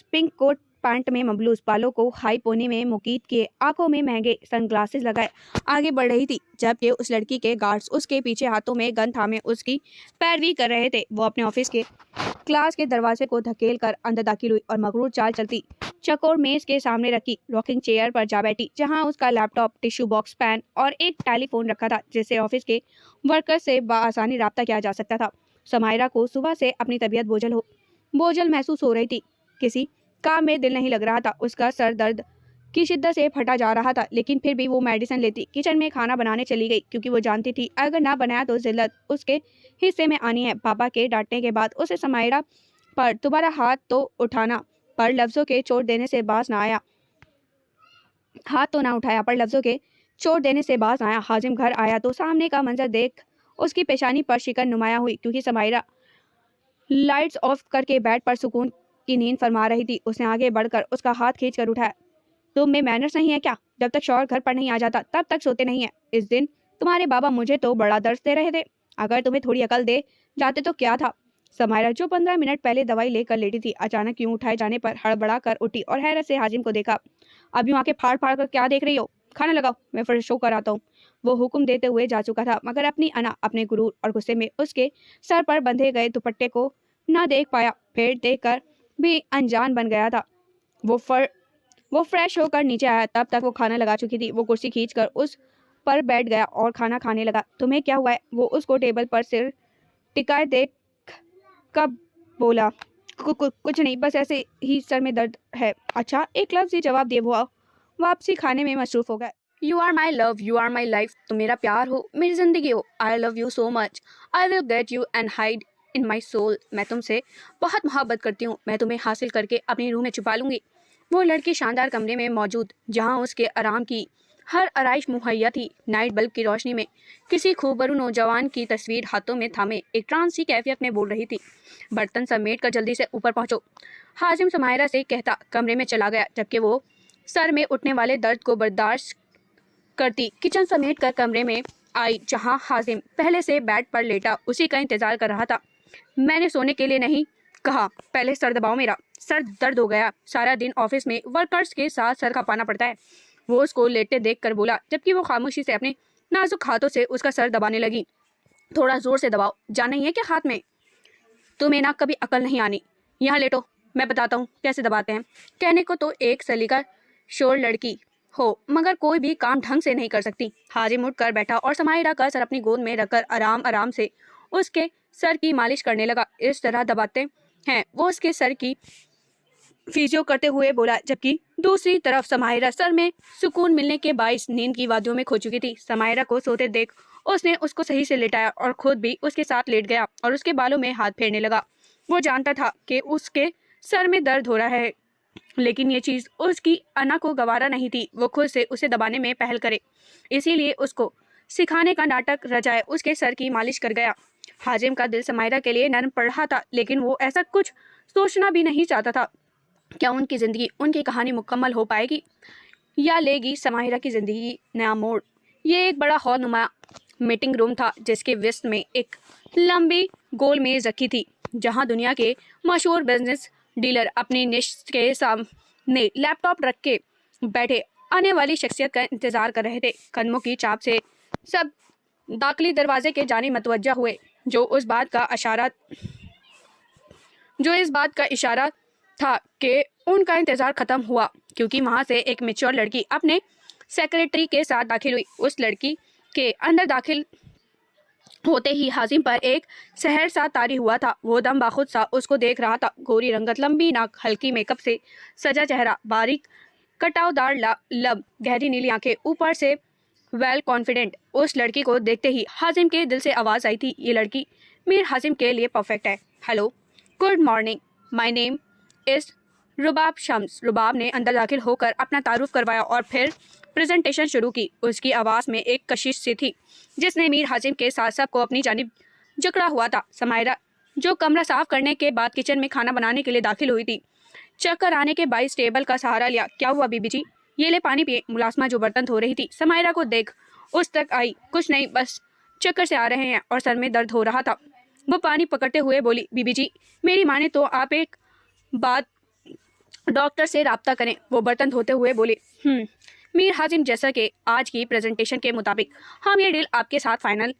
पिंक कोट पैंट में मबलूस, बालों को हाई पोनी में मुकीद किए, आंखों में महंगे सनग्लासेस लगाए आगे बढ़ रही थी, जबकि उस लड़की के गार्ड्स उसके पीछे हाथों में गन थामे उसकी पैरवी कर रहे थे। वो अपने ऑफिस के क्लास के दरवाजे को धकेल कर अंदर दाखिल हुई और मगरूर चाल चलती चकोर मेज के सामने रखी रॉकिंग चेयर पर जा बैठी, जहां उसका लैपटॉप, टिश्यू बॉक्स, पेन और एक टेलीफोन रखा था, जिससे ऑफिस के वर्कर से बआसानी रब्ता किया जा सकता था। समायरा को सुबह से अपनी तबीयत बोझल महसूस हो रही थी। किसी काम में दिल नहीं लग रहा था। उसका सर दर्द की शिद्दत से फटा जा रहा था, लेकिन फिर भी वो मेडिसिन लेती किचन में खाना बनाने चली गई, क्योंकि वो जानती थी अगर ना बनाया तो जिल्लत उसके हिस्से में आनी है। पापा के डांटने के बाद उसे समायरा पर दोबारा हाथ तो उठाना पर लफ्जों के चोट देने से बाज ना आया। हाथ तो ना उठाया पर लफ्जों के चोट देने से बाज ना आया। हाजिम घर आया तो सामने का मंजर देख उसकी पेशानी पर शिकन नुमाया हुई, क्योंकि समायरा लाइट्स ऑफ करके बेड पर सुकून की नींद फरमा रही थी। उसने आगे बढ़कर उसका हाथ खींच कर उठाया। तुम में मैनर्स नहीं है क्या? जब तक शौहर घर पर नहीं आ जाता तब तक सोते नहीं है। इस दिन तुम्हारे बाबा मुझे तो बड़ा दर्द दे रहे थे। अगर तुम्हें थोड़ी अकल दे जाते तो क्या था। समायरा जो 15 मिनट पहले दवाई लेकर लेटी थी, अचानक यूं उठाए जाने पर हड़बड़ा कर उठी और हैरत से हाजिम को देखा। अब यूं आंखें फाड़ फाड़ कर क्या देख रही हो? खाना लगाओ, मैं फ्रेश होकर आता हूँ। वो हुक्म देते हुए जा चुका था, मगर अपनी अना अपने गुरूर और गुस्से में उसके सर पर बंधे गए दुपट्टे को न देख पाया। पेट देखकर भी अनजान बन गया था। वो फ्रेश होकर नीचे आया, तब तक वो खाना लगा चुकी थी। वो कुर्सी खींचकर उस पर बैठ गया और खाना खाने लगा। तुम्हें क्या हुआ है? वो उसको टेबल पर सिर टिकाए देख कब बोला। कुछ नहीं, बस ऐसे ही सर में दर्द है। अच्छा, एक लफ्ज ही जवाब दिए वो वापसी खाने में मसरूफ हो गया। You are my love, you are my life. तुम मेरा प्यार हो, मेरी जिंदगी हो। I love you so much, I will get you and hide in my soul. मैं तुमसे बहुत मोहब्बत करती हूँ, मैं तुम्हें हासिल करके अपनी रूह में छुपा लूंगी। वो लड़की शानदार कमरे में मौजूद, जहाँ उसके आराम की हर आराइश मुहैया थी, नाइट बल्ब की रोशनी में किसी खूबरू नौजवान की तस्वीर हाथों में थामे एक ट्रांस की कैफियत में बोल रही थी। बर्तन समेट कर जल्दी से ऊपर पहुंचो, हाजिम समायरा से कहता कमरे में चला गया, जबकि वो सर में उठने वाले दर्द को बर्दाश्त करती किचन समेट कर कमरे में आई, जहां हाजिम पहले से बेड पर लेटा उसी का इंतजार कर रहा था। मैंने सोने के लिए नहीं कहा, पहले सर दबाओ, मेरा सर दर्द हो गया, सारा दिन ऑफिस में वर्कर्स के साथ सर खपाना पड़ता है। वो उसको लेटे देख कर बोला, जबकि वो खामोशी से अपने नाजुक हाथों से उसका सर दबाने लगी। थोड़ा जोर से दबाओ, जान नहीं है क्या हाथ में? तुम्हें ना कभी अकल नहीं आनी। यहाँ लेटो, मैं बताता हूँ कैसे दबाते हैं। कहने को तो एक सलीका शोर लड़की हो, मगर कोई भी काम ढंग से नहीं कर सकती। हाजिम उठ कर बैठा और समायरा का सर अपनी गोद में रखकर आराम आराम से उसके सर की मालिश करने लगा। इस तरह दबाते हैं, वो उसके सर की फिजियो करते हुए बोला, जबकि दूसरी तरफ समायरा सर में सुकून मिलने के बाइस नींद की वादियों में खो चुकी थी। समायरा को सोते देख उसने उसको सही से लेटाया और खुद भी उसके साथ लेट गया और उसके बालों में हाथ फेरने लगा। वो जानता था कि उसके सर में दर्द हो रहा है, लेकिन ये चीज़ उसकी अना को गवारा नहीं थी। वो खुद से उसे दबाने में पहल करे, इसीलिए उसको सिखाने का नाटक रचाए उसके सर की मालिश कर गया। हाजिम का दिल समायरा के लिए नरम पड़ रहा था, लेकिन वो ऐसा कुछ सोचना भी नहीं चाहता था। क्या उनकी ज़िंदगी, उनकी कहानी मुकम्मल हो पाएगी या लेगी समाहिरा की ज़िंदगी नया मोड़? ये एक बड़ा हॉल नुमा मीटिंग रूम था, जिसके वेस्ट में एक लंबी गोल मेज़ रखी थी, जहां दुनिया के मशहूर बिजनेस डीलर अपनी निश के सामने लैपटॉप रख के बैठे आने वाली शख्सियत का इंतज़ार कर रहे थे। कदमों की चाप से सब दाखिली दरवाजे के जाने मतवज्जा हुए, जो इस बात का इशारा था कि उनका इंतज़ार ख़त्म हुआ, क्योंकि वहाँ से एक मैच्योर लड़की अपने सेक्रेटरी के साथ दाखिल हुई। उस लड़की के अंदर दाखिल होते ही हाजिम पर एक सहर सा तारी हुआ था। वो दम बाखुद सा उसको देख रहा था। गोरी रंगत, लंबी नाक, हल्की मेकअप से सजा चेहरा, बारीक कटावदार लब, गहरी नीली आंखें, ऊपर से वेल कॉन्फिडेंट। उस लड़की को देखते ही हाजिम के दिल से आवाज़ आई थी, ये लड़की मीर हाजिम के लिए परफेक्ट है। Hello, good morning, my name इस रुबाब शम्स। रुबाब ने अंदर दाखिल होकर अपना तारुफ करवाया और फिर प्रेजेंटेशन शुरू की। उसकी आवाज़ में एक कशिश सी थी, जिसने मीर हाजिम के साथ सबको अपनी जानिब जकड़ा हुआ था। समायरा, जो कमरा साफ करने के बाद किचन में खाना बनाने के लिए दाखिल हुई थी, चक्कर आने के बाईस टेबल का सहारा लिया। क्या हुआ बीबी जी? ये ले पानी पिए। मुलाजमा जो बर्तन धो रही थी, समायरा को देख उस तक आई। कुछ नहीं, बस चक्कर से आ रहे हैं और सर में दर्द हो रहा था। वो पानी पकड़ते हुए बोली, बीबी जी, मेरी माने तो आप एक बात डॉक्टर से राब्ता करें। वो बर्तन धोते हुए बोले, मीर हाजिम, जैसा कि आज की प्रेजेंटेशन के मुताबिक हम ये डील आपके साथ फाइनल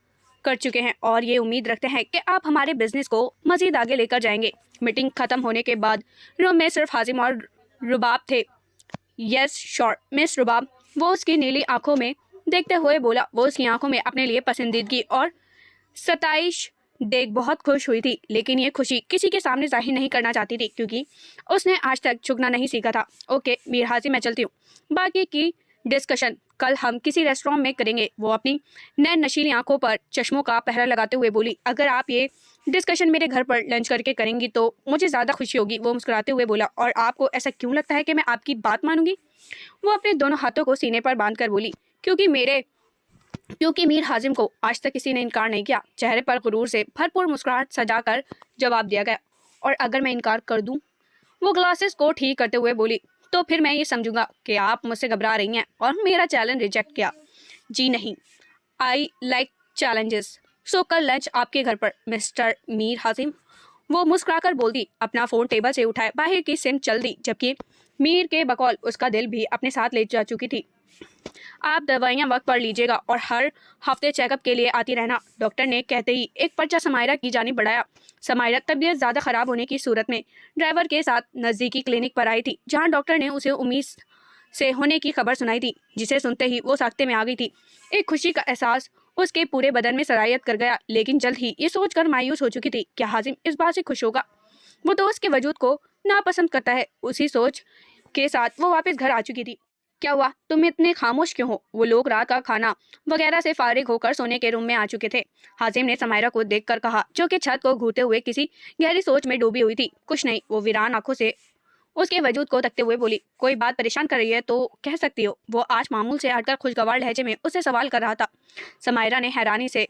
कर चुके हैं और ये उम्मीद रखते हैं कि आप हमारे बिजनेस को मजीद आगे लेकर जाएंगे। मीटिंग खत्म होने के बाद रूम में सिर्फ हाजिम और रुबाब थे। यस श्योर मिस रुबाब, वो उसकी नीली आंखों में देखते हुए बोला। वो उसकी आंखों में अपने लिए पसंदीदगी और सताइश देख बहुत खुश हुई थी, लेकिन ये खुशी किसी के सामने जाहिर नहीं करना चाहती थी, क्योंकि उसने आज तक झुकना नहीं सीखा था। ओके मीर हाजिम, मैं चलती हूँ, बाकी की डिस्कशन कल हम किसी रेस्टोरेंट में करेंगे। वो अपनी नैन नशीली आंखों पर चश्मों का पहरा लगाते हुए बोली। अगर आप ये डिस्कशन मेरे घर पर लंच करके करेंगी तो मुझे ज़्यादा खुशी होगी। वो मुस्कुराते हुए बोला। और आपको ऐसा क्यों लगता है कि मैं आपकी बात मानूंगी? वो अपने दोनों हाथों को सीने पर बांध कर बोली। क्योंकि मीर हाजिम को आज तक किसी ने इनकार नहीं किया। चेहरे पर गुरूर से भरपूर मुस्कुराहट सजाकर जवाब दिया गया। और अगर मैं इनकार कर दूं? वो ग्लासेस को ठीक करते हुए बोली। तो फिर मैं ये समझूंगा कि आप मुझसे घबरा रही हैं और मेरा चैलेंज रिजेक्ट किया। जी नहीं, आई लाइक चैलेंजेस। सो कल लंच आपके घर पर मिस्टर मीर हाजिम। वो मुस्कुराकर बोल दी। अपना फ़ोन टेबल से उठाए बाहर की सिम चल दी, जबकि मीर के बकौल उसका दिल भी अपने साथ ले जा चुकी थी। आप दवाइयाँ वक्त पर लीजिएगा और हर हफ्ते चेकअप के लिए आती रहना, डॉक्टर ने कहते ही एक पर्चा समायरा की जानिब बढ़ाया। समायरा तबीयत ज़्यादा ख़राब होने की सूरत में ड्राइवर के साथ नज़दीकी क्लिनिक पर आई थी, जहां डॉक्टर ने उसे उम्मीद से होने की खबर सुनाई थी, जिसे सुनते ही वो साख्ते में आ गई थी। एक खुशी का एहसास उसके पूरे बदन में सरायत कर गया, लेकिन जल्द ही ये सोचकर मायूस हो चुकी थी क्या हाजिम इस बात से खुश होगा। वो दोस्त के वजूद को नापसंद करता है। उसी सोच के साथ वो वापस घर आ चुकी थी। क्या हुआ, तुम इतने खामोश क्यों हो? वो लोग रात का खाना वगैरह से फारिग होकर सोने के रूम में आ चुके थे। हाजिम ने समायरा को देखकर कहा, जो कि छत को घूरते हुए किसी गहरी सोच में डूबी हुई थी। कुछ नहीं, वो वीरान आंखों से उसके वजूद को तकते हुए बोली। कोई बात परेशान कर रही है तो कह सकती हो। वो आज मामूल से हटकर खुशगवार लहजे में उससे सवाल कर रहा था। समायरा ने हैरानी से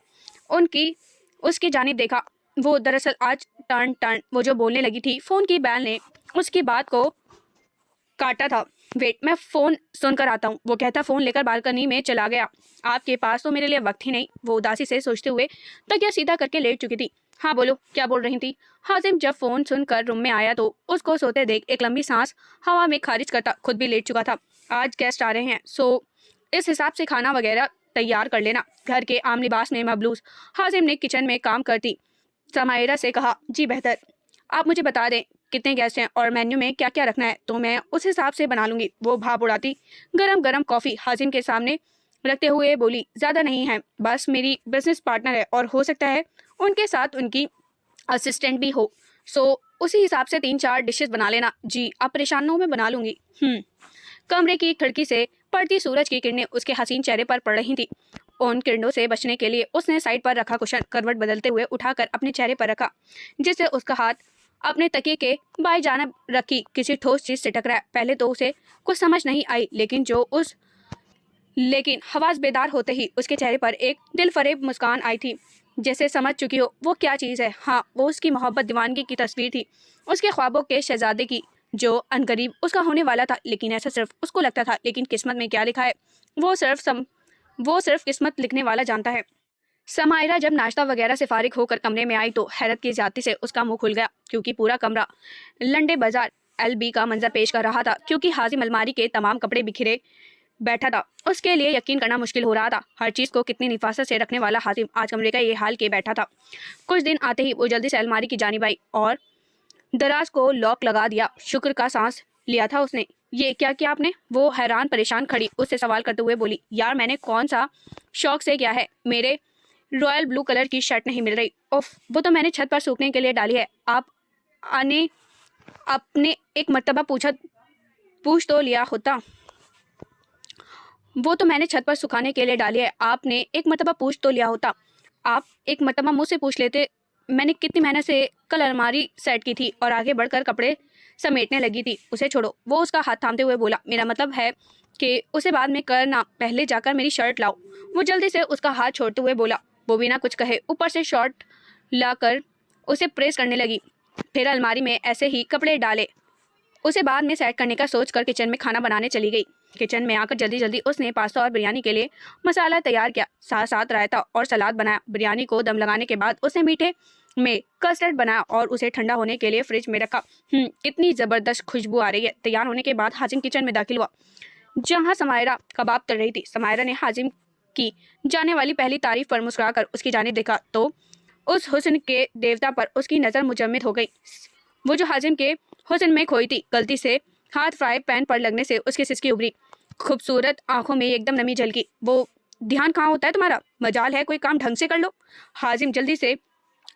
उसकी जानिब देखा। वो दरअसल आज टर्न वो जो बोलने लगी थी, फोन की बैल ने उसकी बात को काटा था। वेट, मैं फ़ोन सुनकर आता हूँ। वो कहता फ़ोन लेकर बालकनी में चला गया। आपके पास तो मेरे लिए वक्त ही नहीं। वो उदासी से सोचते हुए तकिया सीधा करके लेट चुकी थी। हाँ बोलो, क्या बोल रही थी? हाजिम जब फ़ोन सुनकर रूम में आया तो उसको सोते देख एक लंबी सांस हवा में खारिज करता खुद भी लेट चुका था। आज गेस्ट आ रहे हैं, सो इस हिसाब से खाना वगैरह तैयार कर लेना। घर के आम लिबास में मबलूस हाजिम ने किचन में काम करती समायरा से कहा, जी बेहतर। आप मुझे बता दें कितने गेस्ट हैं और मेन्यू में क्या क्या रखना है, तो मैं उस हिसाब से बना लूँगी। वो भाप उड़ाती गरम गरम कॉफ़ी हाजिम के सामने रखते हुए बोली। ज़्यादा नहीं है, बस मेरी बिजनेस पार्टनर है और हो सकता है उनके साथ उनकी असिस्टेंट भी हो, सो उसी हिसाब से 3-4 डिशेस बना लेना। जी, आप परेशान न हो, मैं बना लूँगी। कमरे की खिड़की से पड़ती सूरज की किरणें उसके हसीन चेहरे पर पड़ रही थी। उन किरणों से बचने के लिए उसने साइड पर रखा कुशन करवट बदलते हुए उठाकर अपने चेहरे पर रखा, जिससे उसका हाथ अपने तकिए के बाएं जानब रखी किसी ठोस चीज से टकराया। पहले तो उसे कुछ समझ नहीं आई, लेकिन हवास बेदार होते ही उसके चेहरे पर एक दिलफरेब मुस्कान आई थी, जैसे समझ चुकी हो वो क्या चीज़ है। हाँ, वो उसकी मोहब्बत दीवानगी की तस्वीर थी, उसके ख्वाबों के शहजादे की, जो अनकरीब उसका होने वाला था। लेकिन ऐसा सिर्फ उसको लगता था, लेकिन किस्मत में क्या लिखा है वो सिर्फ किस्मत लिखने वाला जानता है। समायरा जब नाश्ता वगैरह से फारिग होकर कमरे में आई तो हैरत की ज्यादती से उसका मुंह खुल गया, क्योंकि पूरा कमरा लंडे बाजार LB का मंजर पेश कर रहा था। क्योंकि हाजिम अलमारी के तमाम कपड़े बिखरे बैठा था। उसके लिए यकीन करना मुश्किल हो रहा था, हर चीज़ को कितनी निफासत से रखने वाला हाजिम आज कमरे का ये हाल के बैठा था। कुछ दिन आते ही वो जल्दी से अलमारी की जानिब आई और दराज को लॉक लगा दिया। शुक्र का सांस लिया था उसने। ये क्या किया आपने? वो हैरान परेशान खड़ी उससे सवाल करते हुए बोली। यार, मैंने कौन सा शौक से किया है, मेरे रॉयल ब्लू कलर की शर्ट नहीं मिल रही। उफ, वो तो मैंने छत पर सूखने के लिए डाली है। आपने एक मर्तबा पूछ तो लिया होता। वो तो मैंने छत पर सुखाने के लिए डाली है, आपने एक मर्तबा पूछ तो लिया होता। आप एक मर्तबा मुझसे पूछ लेते। मैंने कितनी मेहनत से कल अलमारी सेट की थी और आगे बढ़कर कपड़े समेटने लगी थी। उसे छोड़ो। वो उसका हाथ थामते हुए बोला। मेरा मतलब है कि उसे बाद में करना, पहले जाकर मेरी शर्ट लाओ। वो जल्दी से उसका हाथ छोड़ते हुए बोला। वो बिना कुछ कहे ऊपर से शर्ट लाकर उसे प्रेस करने लगी, फिर अलमारी में ऐसे ही कपड़े डाले। उसे बाद में सेट करने का सोचकर किचन में खाना बनाने चली गई। किचन में आकर जल्दी जल्दी उसने पास्ता और बिरयानी के लिए मसाला तैयार किया, साथ साथ रायता और सलाद बनाया। बिरयानी को दम लगाने के बाद उसने मीठे में कस्टर्ड बनाया और उसे ठंडा होने के लिए फ्रिज में रखा। कितनी ज़बरदस्त खुशबू आ रही है। तैयार होने के बाद हाजिम किचन में दाखिल हुआ, जहाँ समायरा कबाब तल रही थी। समायरा ने हाजिम की जाने वाली पहली तारीफ पर मुस्कुराकर उसकी जानिब देखा तो उस हुस्न के देवता पर उसकी नज़र मुजम्मिद हो गई। वो जो हाजिम के हुस्न में खोई थी, गलती से हाथ फ्राई पैन पर लगने से उसकी सिसकी उभरी। खूबसूरत आंखों में एकदम नमी झलकी। वो ध्यान कहाँ होता है तुम्हारा? मजाल है कोई काम ढंग से कर लो। हाजिम जल्दी से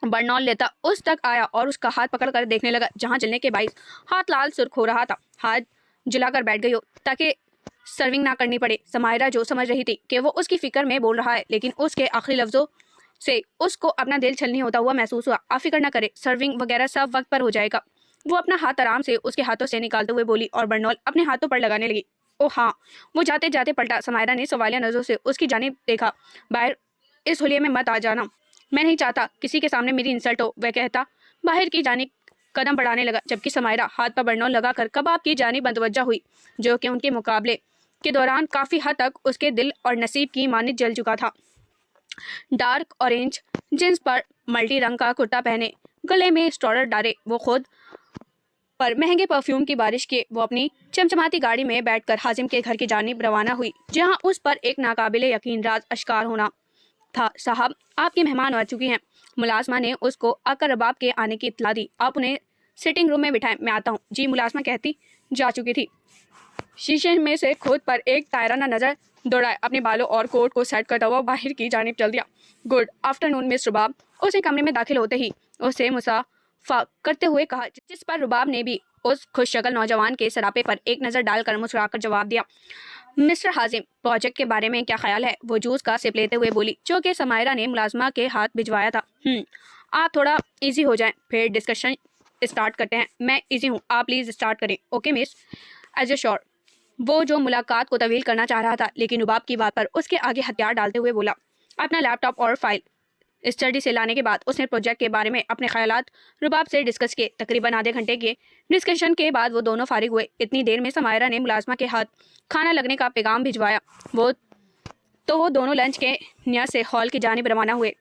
बर्नौल लेता उस तक आया और उसका हाथ पकड़ कर देखने लगा, जहाँ जलने के बाइस हाथ लाल सुर्ख हो रहा था। हाथ जलाकर बैठ गई हो ताकि सर्विंग ना करनी पड़े। समायरा जो समझ रही थी कि वो उसकी फिक्र में बोल रहा है, लेकिन उसके आखिरी लफ्जों से उसको अपना दिल छलनी होता हुआ महसूस हुआ। आप फिक्र ना करे, सर्विंग वगैरह सब वक्त पर हो जाएगा। वो अपना हाथ आराम से उसके हाथों से निकालते हुए बोली और बर्नौल अपने हाथों पर लगाने लगी। ओ हाँ। वो जाते जाते पलटा। समायरा ने सवालिया नजरों से उसकी जानिब देखा। बाहर इस हुलिये में मत आ जाना, मैं नहीं चाहता किसी के सामने मेरी इंसल्ट हो, वह कहता बाहर की जानिब कदम बढ़ाने लगा, जबकि समायरा हाथ पर बर्नौल लगाकर कबाब की जानिब मतवज्जा हुई, जो कि उनके मुकाबले के दौरान काफ़ी हद तक उसके दिल और नसीब की मानित जल चुका था। डार्क ऑरेंज जींस पर मल्टी रंग का कुर्ता पहने, गले में स्टॉलर डाले, वो खुद पर महंगे परफ्यूम की बारिश किए वो अपनी चमचमाती गाड़ी में बैठकर हाजिम के घर की जानिब रवाना हुई, जहां उस पर एक नाकाबिले यकीन राज अश्कार होना था। साहब, आपके मेहमान आ चुकी हैं। मुलाजमा ने उसको आकर रबाब के आने की इत्तला दी। आप उन्हें सिटिंग रूम में बिठाएं, मैं आता हूँ। जी, मुलाजमा कहती जा चुकी थी। शीशे में से खुद पर एक तायराना नजर दौड़ाए, अपने बालों और कोट को सेट करता हुआ बाहर की जानिब चल दिया। गुड आफ्टरनून मिस रुबाब, उसने कमरे में दाखिल होते ही उसे मुसाफा करते हुए कहा, जिस पर रुबाब ने भी उस खुशशक्ल नौजवान के सरापे पर एक नज़र डालकर मुस्कुराकर जवाब दिया। मिस्टर हाजिम, प्रोजेक्ट के बारे में क्या ख्याल है? वो जूस का सिप लेते हुए बोली, जो कि समायरा ने मुलाजमा के हाथ भिजवाया था। आप थोड़ा इजी हो जाएं, फिर डिस्कशन स्टार्ट करते हैं। मैं इजी हूँ, आप प्लीज़ स्टार्ट करें। Okay miss, as a sure. वो जो मुलाकात को तवील करना चाह रहा था, लेकिन रुबाब की बात पर उसके आगे हथियार डालते हुए बोला। अपना लैपटॉप और फाइल स्टडी से लाने के बाद उसने प्रोजेक्ट के बारे में अपने ख्यालात रुबाब से डिस्कस किए। तकरीबन आधे घंटे के डिस्कशन के बाद वो दोनों फारिग हुए। इतनी देर में समायरा ने मुलाजमा के हाथ खाना लगने का पैगाम भिजवाया। वो दोनों लंच के नियत से हॉल की जानिब रवाना हुए।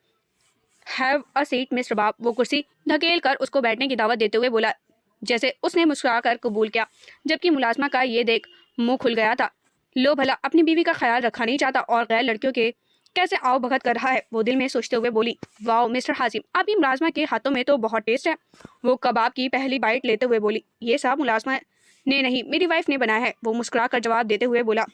Have a seat miss Rubab, वो कुर्सी धकेल कर उसको बैठने की दावत देते हुए बोला, जैसे उसने मुस्कुरा कर कबूल किया, जबकि मुलाजमा का ये देख मुंह खुल गया था। लो भला अपनी बीवी का ख्याल रखा नहीं चाहता और गैर लड़कियों के कैसे आओ भगत कर रहा है। वो दिल में सोचते हुए बोली, वाओ मिस्टर हाजिम, आपकी मुलाजमा के हाथों में तो बहुत टेस्ट है। वो कबाब की पहली बाइट लेते हुए बोली, ये सब मुलाजमा ने नहीं, मेरी वाइफ ने बनाया है। वो मुस्कुरा कर जवाब देते हुए बोला,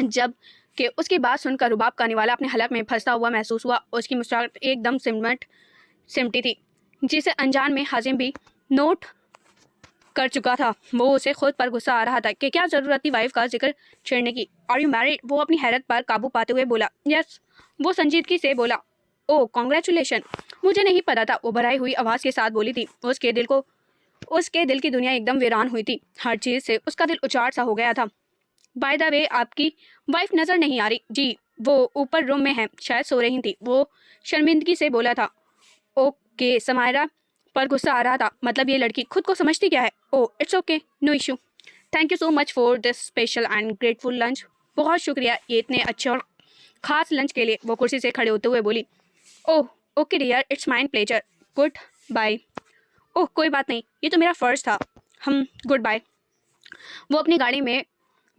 जब कि उसकी बात सुनकर रुबाब का निवाला अपने हलक में फंसता हुआ महसूस हुआ। उसकी मुस्कुराहट एकदम सिमटी थी, जिसे अनजान में हाजिम भी नोट कर चुका था। वो उसे खुद पर गुस्सा आ रहा था कि क्या जरूरत थी वाइफ का जिक्र छेड़ने की। Are you married? वो अपनी हैरत पर काबू पाते हुए बोला। यस। वो संजीदगी से बोला। ओह कॉन्ग्रेचुलेशन, मुझे नहीं पता था, वो भराई हुई आवाज़ के साथ बोली थी। उसके दिल की दुनिया एकदम वीरान हुई थी। हर चीज़ से उसका दिल उचाट सा हो गया था। बाय द वे, आपकी वाइफ नज़र नहीं आ रही। जी, वो ऊपर रूम में है, शायद सो रही थी, वो शर्मिंदगी से बोला था। ओके, समायरा पर गुस्सा आ रहा था। मतलब ये लड़की खुद को समझती क्या है? Oh it's okay, no issue. Thank you so much for this special and grateful lunch. बहुत शुक्रिया ये इतने अच्छे और ख़ास लंच के लिए। वो कुर्सी से खड़े होते हुए बोली। Oh okay dear, it's mine pleasure, goodbye. Oh कोई बात नहीं, ये तो मेरा फ़र्ज़ था। हम गुड बाय। वो अपनी गाड़ी में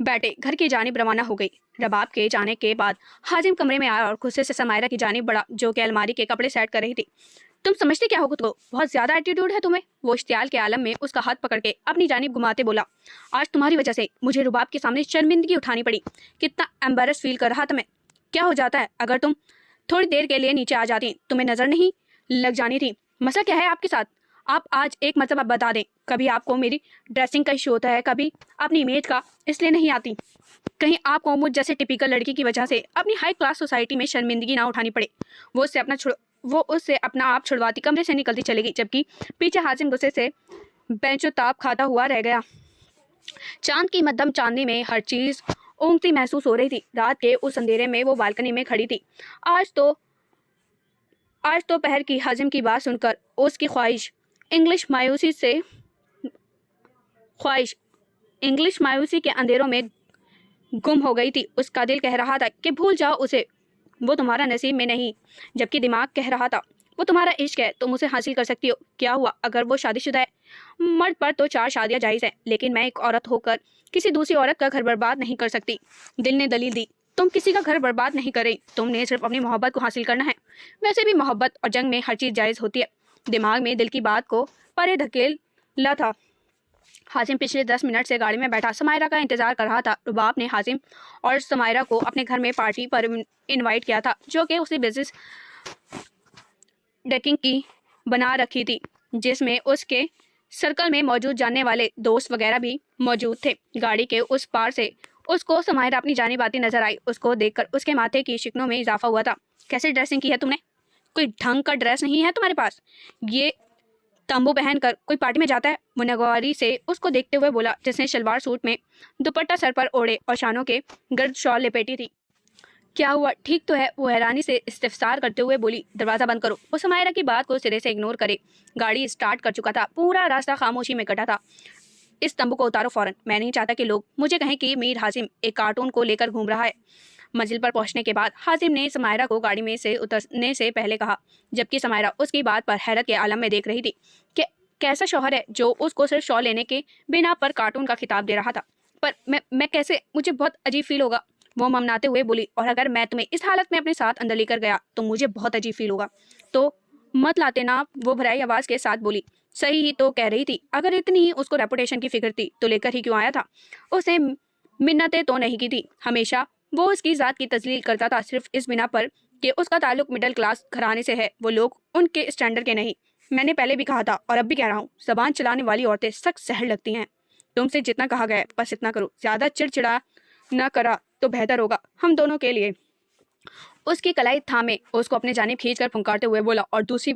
बैठे घर की जानिब रवाना हो गई। रबाब के जाने के बाद हाजिम कमरे में आया और गुस्से से समायरा की जानिब बढ़ा, जो कि अलमारी के कपड़े सेट कर रही थी। तुम समझते क्या हो खुद को? बहुत ज़्यादा एटीट्यूड है तुम्हें। वो इश्तियाल के आलम में उसका हाथ पकड़ के अपनी जानिब घुमाते बोला, आज तुम्हारी वजह से मुझे रुबाब के सामने शर्मिंदगी उठानी पड़ी। कितना एम्बेरस फील कर रहा था मैं। क्या हो जाता है अगर तुम थोड़ी देर के लिए नीचे आ जाती, तुम्हें नज़र नहीं लग जानी थी। मसला क्या है आपके साथ? आप आज एक मतलब अब बता दें। कभी आपको मेरी ड्रेसिंग का इशू होता है, कभी अपनी इमेज का, इसलिए नहीं आती। कहीं आपको मुझ जैसे टिपिकल लड़की की वजह से अपनी हाई क्लास सोसाइटी में शर्मिंदगी ना उठानी पड़े। वो उससे अपना आप छुड़वाती कमरे से निकलती चलेगी, जबकि पीछे हाजिम गुस्से से बेंचो ताप खाता हुआ रह गया। चांद की मध्यम चांदनी में हर चीज़ ऊँगती महसूस हो रही थी। रात के उस अंधेरे में वो बालकनी में खड़ी थी। आज तो पहर की हाजिम की बात सुनकर उसकी ख्वाहिश इंग्लिश मायूसी के अंधेरों में गुम हो गई थी। उसका दिल कह रहा था कि भूल जाओ उसे, वो तुम्हारा नसीब में नहीं, जबकि दिमाग कह रहा था वो तुम्हारा इश्क है, तुम उसे हासिल कर सकती हो। क्या हुआ अगर वो शादीशुदा है? मर्द पर तो 4 शादियां जायज़ हैं, लेकिन मैं एक औरत होकर किसी दूसरी औरत का घर बर्बाद नहीं कर सकती। दिल ने दलील दी, तुम किसी का घर बर्बाद नहीं कर रही, तुमने सिर्फ अपनी मोहब्बत को हासिल करना है। वैसे भी मोहब्बत और जंग में हर चीज़ जायज़ होती है। दिमाग में दिल की बात को परे धकेला था। हाजिम पिछले 10 मिनट से गाड़ी में बैठा समायरा का इंतजार कर रहा था। रुबाब ने हाजिम और समायरा को अपने घर में पार्टी पर इनवाइट किया था, जो कि उसे बिजनेस डेकिंग की बना रखी थी, जिसमें उसके सर्कल में मौजूद जानने वाले दोस्त वगैरह भी मौजूद थे। गाड़ी के उस पार से اس کو سمائرہ اپنی جانب آتی نظر آئی۔ اس کو دیکھ کر اس کے ماتھے کی شکنوں میں اضافہ ہوا تھا۔ کیسے ڈریسنگ کی ہے تم نے؟ کوئی ڈھنگ کا ڈریس نہیں ہے تمہارے پاس؟ یہ تمبو پہن کر کوئی پارٹی میں جاتا ہے؟ وہ ناگواری سے اس کو دیکھتے ہوئے بولا، جس نے شلوار سوٹ میں دوپٹہ سر پر اوڑھے اور شانوں کے گرد شال لپیٹی تھی۔ کیا ہوا، ٹھیک تو ہے؟ وہ حیرانی سے استفسار کرتے ہوئے بولی۔ دروازہ بند کرو۔ وہ سمائرہ کی بات کو سرے سے اگنور کرے گاڑی اسٹارٹ کر چکا تھا۔ پورا راستہ خاموشی میں کٹا تھا۔ اس تمبو کو اتارو فوراً، میں نہیں چاہتا کہ لوگ مجھے کہیں کہ میر حازم ایک کارٹون کو لے کر گھوم رہا ہے۔ منزل پر پہنچنے کے بعد حازم نے سمائرہ کو گاڑی میں سے اترنے سے پہلے کہا، جبکہ سمائرہ اس کی بات پر حیرت کے عالم میں دیکھ رہی تھی کہ کیسا شوہر ہے جو اس کو صرف شال لینے کے بنا پر کارٹون کا خطاب دے رہا تھا۔ پر میں کیسے؟ مجھے بہت عجیب فیل ہوگا، وہ ممناتے ہوئے بولی، اور اگر میں تمہیں اس حالت میں اپنے ساتھ اندر لے کر گیا تو مجھے بہت عجیب فیل ہوگا۔ تو مت لاتے نا، وہ بھرائی آواز کے ساتھ بولی۔ صحیح ہی تو کہہ رہی تھی، اگر اتنی ہی اس کو ریپوٹیشن کی فکر تھی تو لے کر ہی کیوں آیا تھا؟ اس نے منتیں تو نہیں کی تھی، ہمیشہ وہ اس کی ذات کی تذلیل کرتا تھا صرف اس بنا پر کہ اس کا تعلق مڈل کلاس گھرانے سے ہے، وہ لوگ ان کے اسٹینڈرڈ کے نہیں۔ میں نے پہلے بھی کہا تھا اور اب بھی کہہ رہا ہوں، زبان چلانے والی عورتیں سخت زہر لگتی ہیں۔ تم سے جتنا کہا گیا ہے بس اتنا کرو، زیادہ چڑچڑا نہ کرا تو بہتر ہوگا ہم دونوں کے لیے۔ اس کی کلائی تھامے اس کو اپنے جانب کھینچ کر پھنکارتے ہوئے بولا اور دوسری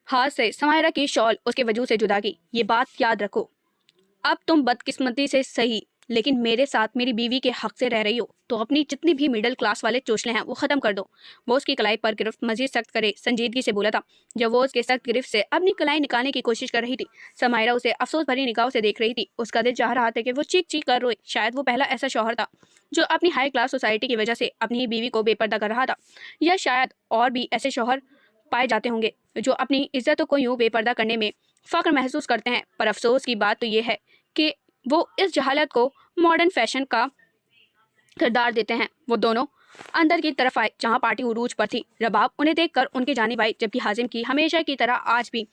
ہاتھ سے سمائرہ کی شال اس کے وجود سے جدا کی۔ یہ بات یاد رکھو، اب تم بدقسمتی سے صحیح لیکن میرے ساتھ میری بیوی کے حق سے رہ رہی ہو تو اپنی جتنی بھی مڈل کلاس والے چوچلے ہیں وہ ختم کر دو۔ وہ اس کی کلائی پر گرفت مزید سخت کرے سنجیدگی سے بولا تھا۔ جب وہ اس کے سخت گرفت سے اپنی کلائی نکالنے کی کوشش کر رہی تھی، سمائرہ اسے افسوس بھری نگاہوں سے دیکھ رہی تھی۔ اس کا دل چاہ رہا تھا کہ وہ چیخ چیخ کر روئے۔ شاید وہ پہلا ایسا شوہر تھا جو اپنی ہائی کلاس سوسائٹی کی وجہ سے اپنی ہی بیوی کو بے پردہ کر رہا تھا، یا شاید اور بھی ایسے شوہر پائے جاتے ہوں گے جو اپنی عزتوں کو یوں بے پردہ کرنے میں فخر محسوس کرتے ہیں۔ پر افسوس کی بات تو یہ ہے کہ وہ اس جہالت کو ماڈرن فیشن کا کردار دیتے ہیں۔ وہ دونوں اندر کی طرف آئے جہاں پارٹی عروج پر تھی۔ رباب انہیں دیکھ کر ان کی جانب آئی، جبکہ حازم کی ہمیشہ کی طرح آج بھی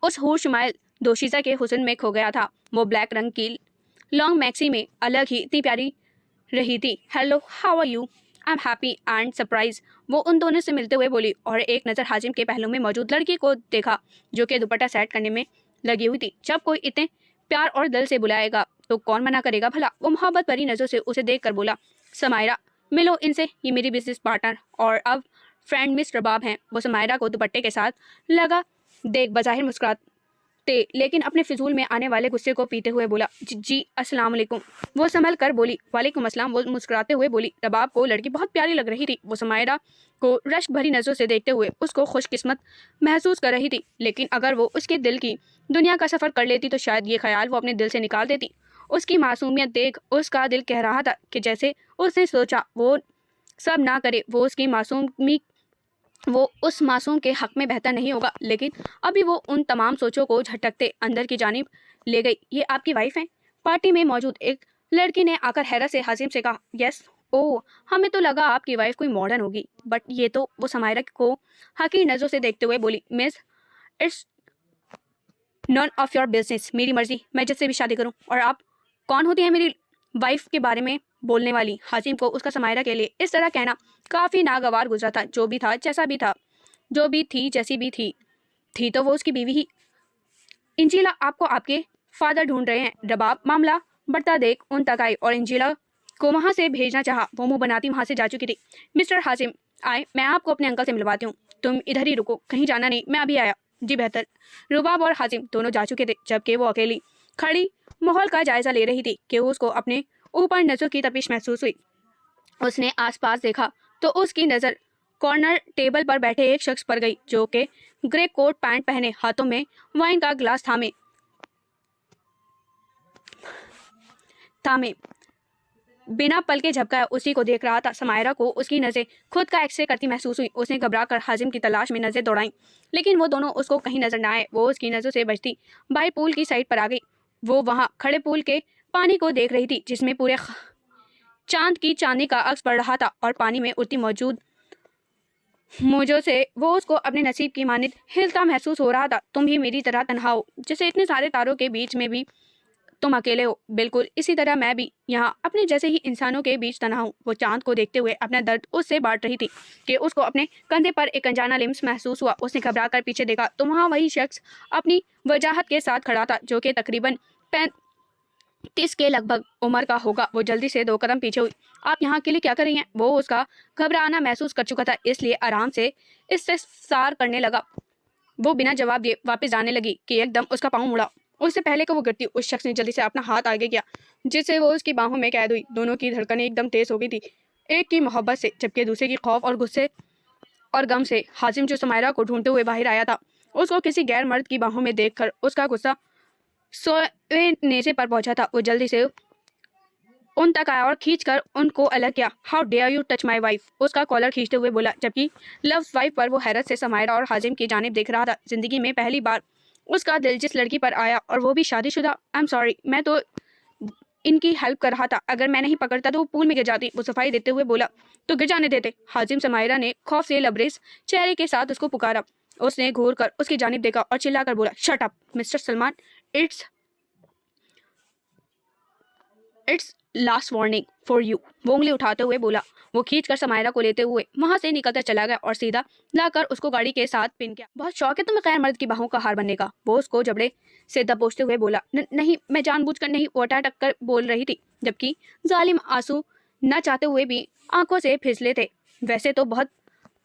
اس حور شمائل دوشیزہ کے حسن میں کھو گیا تھا۔ وہ بلیک رنگ کی لانگ میکسی میں الگ ہی اتنی پیاری رہی تھی۔ Hello, how are you? I am happy and surprise, وہ ان دونوں سے ملتے ہوئے بولی اور ایک نظر حازم کے پہلو میں موجود لڑکی کو دیکھا جو کہ دوپٹہ سیٹ کرنے میں لگی ہوئی تھی۔ جب کوئی اتنے پیار اور دل سے بلائے گا تو کون منع کرے گا بھلا؟ وہ محبت بھری نظروں سے اسے دیکھ کر بولا، سمائرہ ملو ان سے، یہ میری بزنس پارٹنر اور اب فرینڈ مس رباب ہیں۔ وہ سمائرہ کو دوپٹے کے ساتھ لگا دیکھ بظاہر مسکراتے لیکن اپنے فضول میں آنے والے غصے کو پیتے ہوئے بولا، جی السلام علیکم۔ وہ سنبھل کر بولی، وعلیکم السلام۔ وہ مسکراتے ہوئے بولی۔ رباب کو لڑکی بہت پیاری لگ رہی تھی۔ وہ سمائرہ کو رشک بھری نظروں سے دیکھتے ہوئے اس کو خوش قسمت محسوس کر رہی تھی، لیکن اگر وہ اس کے دل کی دنیا کا سفر کر لیتی تو شاید یہ خیال وہ اپنے دل سے نکال دیتی۔ اس کی معصومیت دیکھ اس کا دل کہہ رہا تھا کہ جیسے اس نے سوچا وہ سب نہ کرے، وہ اس معصوم کے حق میں بہتر نہیں ہوگا، لیکن ابھی وہ ان تمام سوچوں کو جھٹکتے اندر کی جانب لے گئی۔ یہ آپ کی وائف ہیں؟ پارٹی میں موجود ایک لڑکی نے آ کر حیرت سے حازم سے کہا، یس۔ اوہ، ہمیں تو لگا آپ کی وائف کوئی ماڈرن ہوگی، بٹ یہ تو… وہ سمائرہ کو حقیر نظروں سے دیکھتے ہوئے بولی، miss it's none of your business, میری مرضی میں جس سے بھی شادی کروں، اور آپ کون ہوتی ہیں میری وائف کے بارے میں بولنے والی؟ حازم کو اس کا سمائرہ کے لیے اس طرح کہنا کافی ناگوار گزرا تھا۔ جو بھی تھا، جیسا بھی تھا، جو بھی تھی، جیسی بھی تھی تو وہ اس کی بیوی ہی۔ انجیلا آپ کو آپ کے فادر ڈھونڈ رہے ہیں۔ رباب معاملہ بڑھتا دیکھ ان تک آئی اور انجیلا کو وہاں سے بھیجنا چاہا۔ وہ منہ بناتی وہاں سے جا چکی تھی۔ مسٹر حازم آئے، میں آپ کو اپنے انکل سے ملواتی ہوں۔ تم ادھر ہی رکو، کہیں جانا نہیں، میں ابھی آیا۔ جی بہتر۔ رباب اور حازم دونوں جا چکے تھے، جبکہ وہ اکیلی کھڑی ماحول کا جائزہ لے رہی تھی کہ اس کو اپنے اوپر نظر کی تپش محسوس ہوئی۔ اس نے آس پاس دیکھا تو اس کی نظر کارنر ٹیبل پر بیٹھے ایک شخص پر گئی جو کہ گرے کوٹ پینٹ پہنے، ہاتھوں میں وائن کا گلاس تھامے بنا پل کے جھپکا اسی کو دیکھ رہا تھا۔ سمائرہ کو اس کی نظریں خود کا ایکس رے کرتی محسوس ہوئی۔ اس نے گھبرا کر حازم کی تلاش میں نظریں دوڑائیں، لیکن وہ دونوں اس کو کہیں نظر نہ آئے۔ وہ اس کی نظروں سے بچتی باہر پول کی سائڈ پر آ گئی۔ وہ وہاں کھڑے پول کے پانی کو دیکھ رہی تھی جس میں پورے چاند کی چاندنی کا عکس پڑ رہا تھا اور پانی میں اڑتی موجوں سے وہ اس کو اپنے نصیب کی مانند ہلتا محسوس ہو رہا تھا۔ تم بھی میری طرح تنہا ہو، جیسے اتنے سارے تاروں کے بیچ میں بھی تم اکیلے ہو، بالکل اسی طرح میں بھی یہاں اپنے جیسے ہی انسانوں کے بیچ تنہا ہوں۔ وہ چاند کو دیکھتے ہوئے اپنا درد اس سے بانٹ رہی تھی کہ اس کو اپنے کندھے پر ایک انجانا لمس محسوس ہوا۔ اس نے گھبرا کر پیچھے دیکھا تو وہاں وہی شخص اپنی وجاہت کے ساتھ کھڑا تھا جو کہ تقریباً 30 के लगभग उम्र का होगा। वो जल्दी से 2 कदम पीछे हुई। आप यहाँ अकेले क्या कर रही हैं? वो उसका घबराना महसूस कर चुका था, इसलिए आराम से इस्तेफसार करने लगा। वो बिना जवाब दिए वापस जाने लगी कि एकदम उसका पाँव मुड़ा। उससे पहले कि वो गिरती, उस शख्स ने जल्दी से अपना हाथ आगे किया, जिससे वो उसकी बाहों में कैद हुई। दोनों की धड़कनें एकदम तेज हो गई थी, एक की मोहब्बत से जबकि दूसरे की खौफ और गुस्से और गम से। हाजिम जो समायरा को ढूंढते हुए बाहर आया था, उसको किसी गैर मर्द की बाहों में देखकर उसका गुस्सा सोए नेज़े पर पहुंचा था। वो जल्दी से उन तक आया और खींचकर उनको अलग किया। How dare you touch my wife, उसका कॉलर खींचते हुए बोला, जबकि लव्स वाइफ पर वो हैरत से समायरा और हाजिम की जानिब देख रहा था। जिंदगी में पहली बार उसका दिल जिस लड़की पर आया और वो भी शादीशुदा। आई एम सॉरी, मैं तो इनकी हेल्प कर रहा था, अगर मैं नहीं पकड़ता तो वो पूल में गिर जाती, वो सफाई देते हुए बोला। तो गिर जाने देते। हाजिम समायरा ने खौफ से लबरेज चेहरे के साथ उसको पुकारा। उसने घूर कर उसकी जानिब देखा और चिल्लाकर बोला, shut up mister Salman, it's last warning for you. वो उंगली उठाते हुए बोला। वो खींचकर समायरा को लेते हुए वहां से निकलकर चला गया और सीधा लाकर उसको गाड़ी के साथ पिन किया। बहुत शौक है तुम्हें गैर मर्द की बाहों का हार बनने का, वो उसको जबड़े से दबोचते हुए बोला। नहीं, मैं जानबूझकर नहीं, वो अटा टक्कर बोल रही थी, जबकि जालिम आंसू न चाहते हुए भी आंखों से फिसले थे। वैसे तो बहुत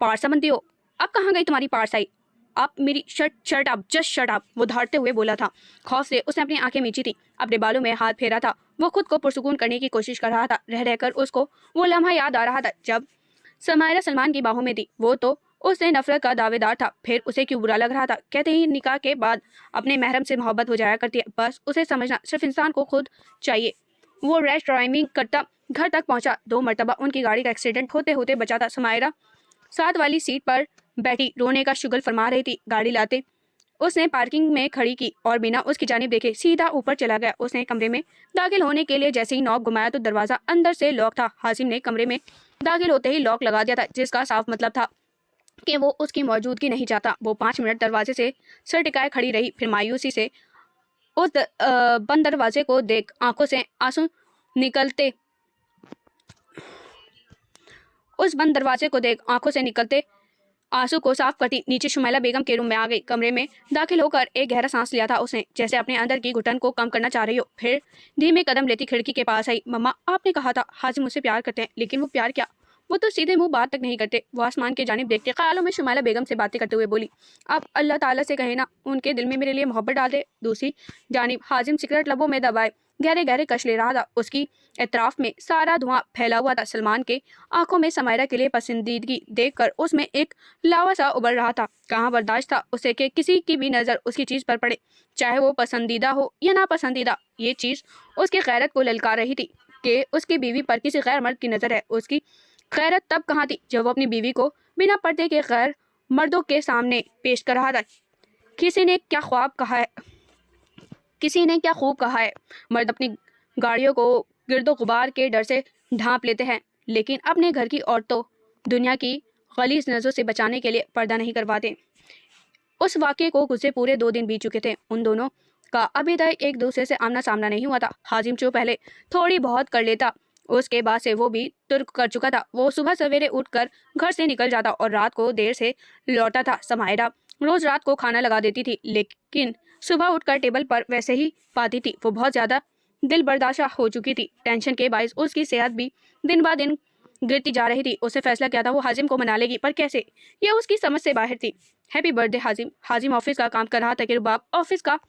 पारसा बनती हो, अब कहाँ गई तुम्हारी पारसाई? आप मेरी shirt up, just shirt up, वो धारते हुए बोला था। खौफ से उसने अपनी आंखें मींची थी, अपने बालों में हाथ फेरा था। वो खुद को पुरसुकून करने की कोशिश कर रहा था। रह रहकर उसको वो लम्हा याद आ रहा था जब समायरा सलमान की बाहों में थी। वो तो उससे नफरत का दावेदार था, फिर उसे क्यों बुरा लग रहा था? कहते ही निकाह के बाद अपने महरम से मोहब्बत हो जाया करती है, बस उसे समझना सिर्फ इंसान को खुद चाहिए। वो रैश ड्राइविंग करता घर तक पहुंचा। 2 मरतबा उनकी गाड़ी का एक्सीडेंट होते होते बचा था। समायरा साथ वाली सीट पर बैठी रोने का शुगल फरमा रही थी। गाड़ी लाते उसने पार्किंग में खड़ी की और बिना उसकी जानिब देखे सीधा ऊपर चला गया। उसने कमरे में दाखिल होने के लिए जैसे ही नॉब घुमाया तो दरवाजा अंदर से लॉक था। हासिम ने कमरे में दाखिल होते ही लॉक लगा दिया था, जिसका साफ मतलब था कि वो उसकी मौजूदगी नहीं चाहता। वो 5 मिनट दरवाजे से सर टिकाए खड़ी रही, फिर मायूसी से उस बंद दरवाजे को देख आंखों से आंसू निकलते उस बंद दरवाजे को देख आंखों से निकलते आंसू को साफ करती नीचे शुमैला बेगम के रूम में आ गई। कमरे में दाखिल होकर एक गहरा सांस लिया था उसने, जैसे अपने अंदर की घुटन को कम करना चाह रही हो। फिर धीमे कदम लेती खिड़की के पास आई। मम्मा, आपने कहा था हाजिम मुझसे प्यार करते हैं, लेकिन वो प्यार क्या? वो तो सीधे मुंह बात तक नहीं करते। वो आसमान की जानिब देखते ख्यालों में शुमैला बेगम से बातें करते हुए बोली, आप अल्लाह ताला से कहे ना उनके दिल में मेरे लिए मोहब्बत डाल दे। दूसरी जानिब हाजिम सिगरेट लबों में दबाए गहरे गहरे कश ले रहा था। उसकी एतराफ में सारा धुआं फैला हुआ था। सलमान के आंखों में समायरा के लिए पसंदीदगी देखकर उसमें एक लावा सा उबल रहा था। कहाँ बर्दाश्त था उसे कि किसी की भी नज़र उसकी चीज़ पर पड़े, चाहे वो पसंदीदा हो या नापसंदीदा। ये चीज़ उसकी गैरत को ललकार रही थी कि उसकी बीवी पर किसी गैर मर्द की नज़र है। उसकी गैरत तब कहाँ थी जब वो अपनी बीवी को बिना पर्दे के गैर मर्दों के सामने पेश कर रहा था। किसी ने क्या ख्वाब कहा है, किसी ने क्या खूब कहा है, मर्द अपनी गाड़ियों को गिरदो गुबार के डर से ढांप लेते हैं, लेकिन अपने घर की औरतों दुनिया की गलीज नज़रों से बचाने के लिए पर्दा नहीं करवाते। उस वाक़े को गुजरे पूरे 2 दिन बीत चुके थे। उन दोनों का अभी तक एक दूसरे से आमना सामना नहीं हुआ था। हाजिम जो पहले थोड़ी बहुत कर लेता, उसके बाद से वो भी तुर्क कर चुका था। वो सुबह सवेरे उठकर घर से निकल जाता और रात को देर से लौटा था। समायरा रोज़ रात को खाना लगा देती थी, लेकिन सुबह उठकर टेबल पर वैसे ही पाती थी। वो बहुत ज़्यादा दिल बर्दाशा हो चुकी थी। टेंशन के बायस उसकी सेहत भी दिन ब दिन गिरती जा रही थी। उसने फैसला किया था वो हाजिम को मना लेगी, पर कैसे, यह उसकी समझ से बाहर थी। Happy birthday Hazim. Hazim office का काम कर रहा था कि रुबाब ऑफिस का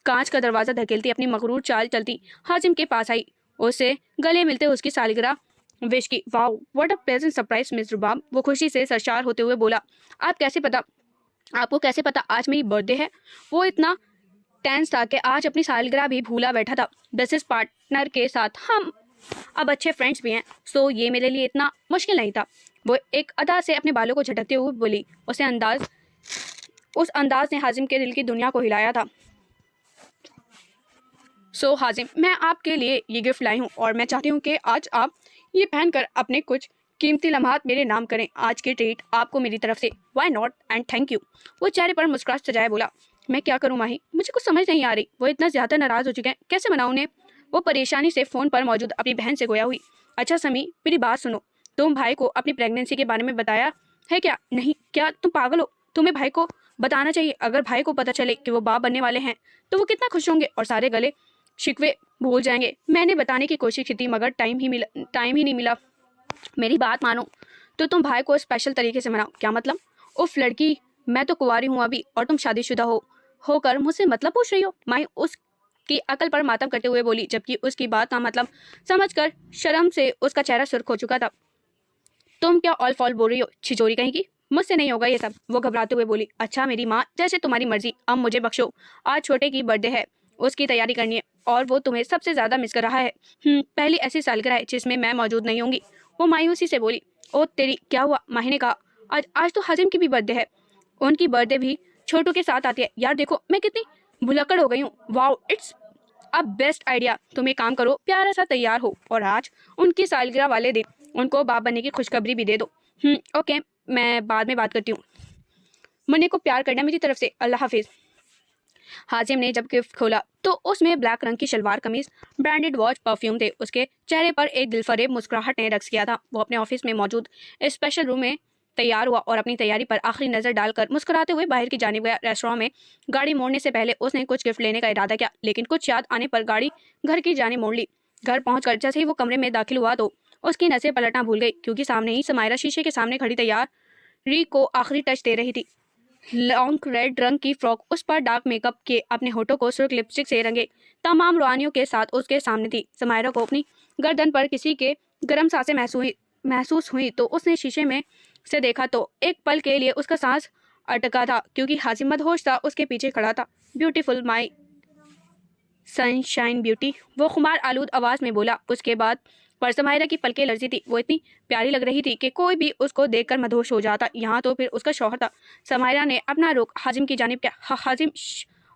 कांच का दरवाज़ा धकेलती अपनी मगरूर चाल चलती हाजिम के पास आई। उससे गले मिलते उसकी सालगिरह विश की। Wow, what a pleasant surprise miss Rubab, वो खुशी से सरशार होते हुए बोला। आपको कैसे पता आज मेरी बर्थडे है? वो इतना टेंस था कि आज अपनी सालगिरह भी भूला बैठा था। बिजनेस पार्टनर के साथ हम अब अच्छे फ्रेंड्स भी हैं, सो ये मेरे लिए इतना मुश्किल नहीं था। वो एक अदा से अपने बालों को झटकते हुए बोली। उस अंदाज ने हाजिम के दिल की दुनिया को हिलाया था। सो हाजिम, मैं आपके लिए ये गिफ्ट लाई हूँ और मैं चाहती हूँ कि आज आप ये पहनकर अपने कुछ कीमती लम्हात मेरे नाम करें। आज की ट्रीट आपको मेरी तरफ से, why not and thank you. वो चेहरे पर मुस्कुराहट सजाए बोला, मैं क्या करूँ माही, मुझे कुछ समझ नहीं आ रही। वो इतना ज़्यादा नाराज़ हो चुके हैं, कैसे मनाऊँ उन्हें? वो परेशानी से फ़ोन पर मौजूद अपनी बहन से गोया हुई। अच्छा समी, मेरी बात सुनो, तुम भाई को अपनी प्रेगनेंसी के बारे में बताया है क्या? नहीं, क्या तुम पागल हो? तुम्हें भाई को बताना चाहिए। अगर भाई को पता चले कि वो बाप बनने वाले हैं तो वो कितना खुश होंगे और सारे गले शिकवे بھول جائیں گے۔ میں نے بتانے کی کوشش کی تھی مگر ٹائم ہی نہیں ملا۔ میری بات مانو تو تم بھائی کو اسپیشل طریقے سے مناؤ۔ کیا مطلب؟ اف لڑکی، میں تو کنواری ہوں ابھی اور تم شادی شدہ ہو کر مجھ سے مطلب پوچھ رہی ہو؟ مائی اس کی عقل پر ماتم کرتے ہوئے بولی، جبکہ اس کی بات کا مطلب سمجھ کر شرم سے اس کا چہرہ سرخ ہو چکا تھا۔ تم کیا آل فال بول رہی ہو چھچوری کہیں کی؟ مجھ سے نہیں ہوگا یہ سب، وہ گھبراتے ہوئے بولی۔ اچھا میری ماں، جیسے تمہاری مرضی، اب مجھے بخشو۔ آج چھوٹے کی برتھ ڈے ہے، اس کی تیاری کرنی ہے اور وہ تمہیں سب سے زیادہ مس کر رہا ہے۔ پہلی ایسی سالگرہ ہے جس میں موجود نہیں ہوں گی، وہ مایوسی سے بولی۔ او تیری، کیا ہوا؟ ماہی نے کہا، آج تو حازم کی بھی برتھ ڈے ہے، ان کی برتھ ڈے بھی چھوٹو کے ساتھ آتی ہے۔ یار دیکھو میں کتنی بھلکڑ ہو گئی ہوں۔ واو، اٹس اب بیسٹ آئیڈیا۔ تم ایک کام کرو، پیارا سا تیار ہو اور آج ان کی سالگرہ والے دن ان کو باپ بننے کی خوشخبری بھی دے دو۔ اوکے، میں بعد میں بات کرتی ہوں۔ منی کو پیار کرنا میری طرف سے، اللہ حافظ۔ حازم نے جب گفٹ کھولا تو اس میں بلیک رنگ کی شلوار قمیض، برانڈڈ واچ، پرفیوم تھے۔ اس کے چہرے پر ایک دلفریب مسکراہٹ نے رقص کیا تھا۔ وہ اپنے آفس میں موجود اسپیشل روم میں تیار ہوا اور اپنی تیاری پر آخری نظر ڈال کر مسکراتے ہوئے باہر کی جانب گیا۔ ریسٹوراں میں گاڑی موڑنے سے پہلے اس نے کچھ گفٹ لینے کا ارادہ کیا، لیکن کچھ یاد آنے پر گاڑی گھر کی جانب موڑ لی۔ گھر پہنچ کر جیسے ہی وہ کمرے میں داخل ہوا تو اس کی نظریں پلٹنا بھول گئی، کیونکہ سامنے ہی سمائرہ شیشے کے سامنے کھڑی تیاری کو آخری ٹچ دے رہی تھی۔ لانگ ریڈ رنگ کی فراک اس پر ڈارک میک اپ کے اپنے ہونٹوں کو سرخ لپسٹک سے رنگے تمام روحانیوں کے ساتھ اس کے سامنے تھی۔ سمائرہ کو اپنی گردن پر کسی کے گرم سانسیں محسوس ہوئی تو اس نے شیشے میں سے دیکھا تو ایک پل کے لیے اس کا سانس اٹکا تھا، کیونکہ حازم مدہوش تھا اس کے پیچھے کھڑا تھا۔ بیوٹیفل مائی سن شائن بیوٹی، وہ خمار آلود آواز میں بولا۔ اس کے بعد پر سمائرہ کی پلکیں لرزی تھی، وہ اتنی پیاری لگ رہی تھی کہ کوئی بھی اس کو دیکھ کر مدہوش ہو جاتا، یہاں تو پھر اس کا شوہر تھا۔ سمائرہ نے اپنا رخ حازم کی جانب کیا۔ حازم،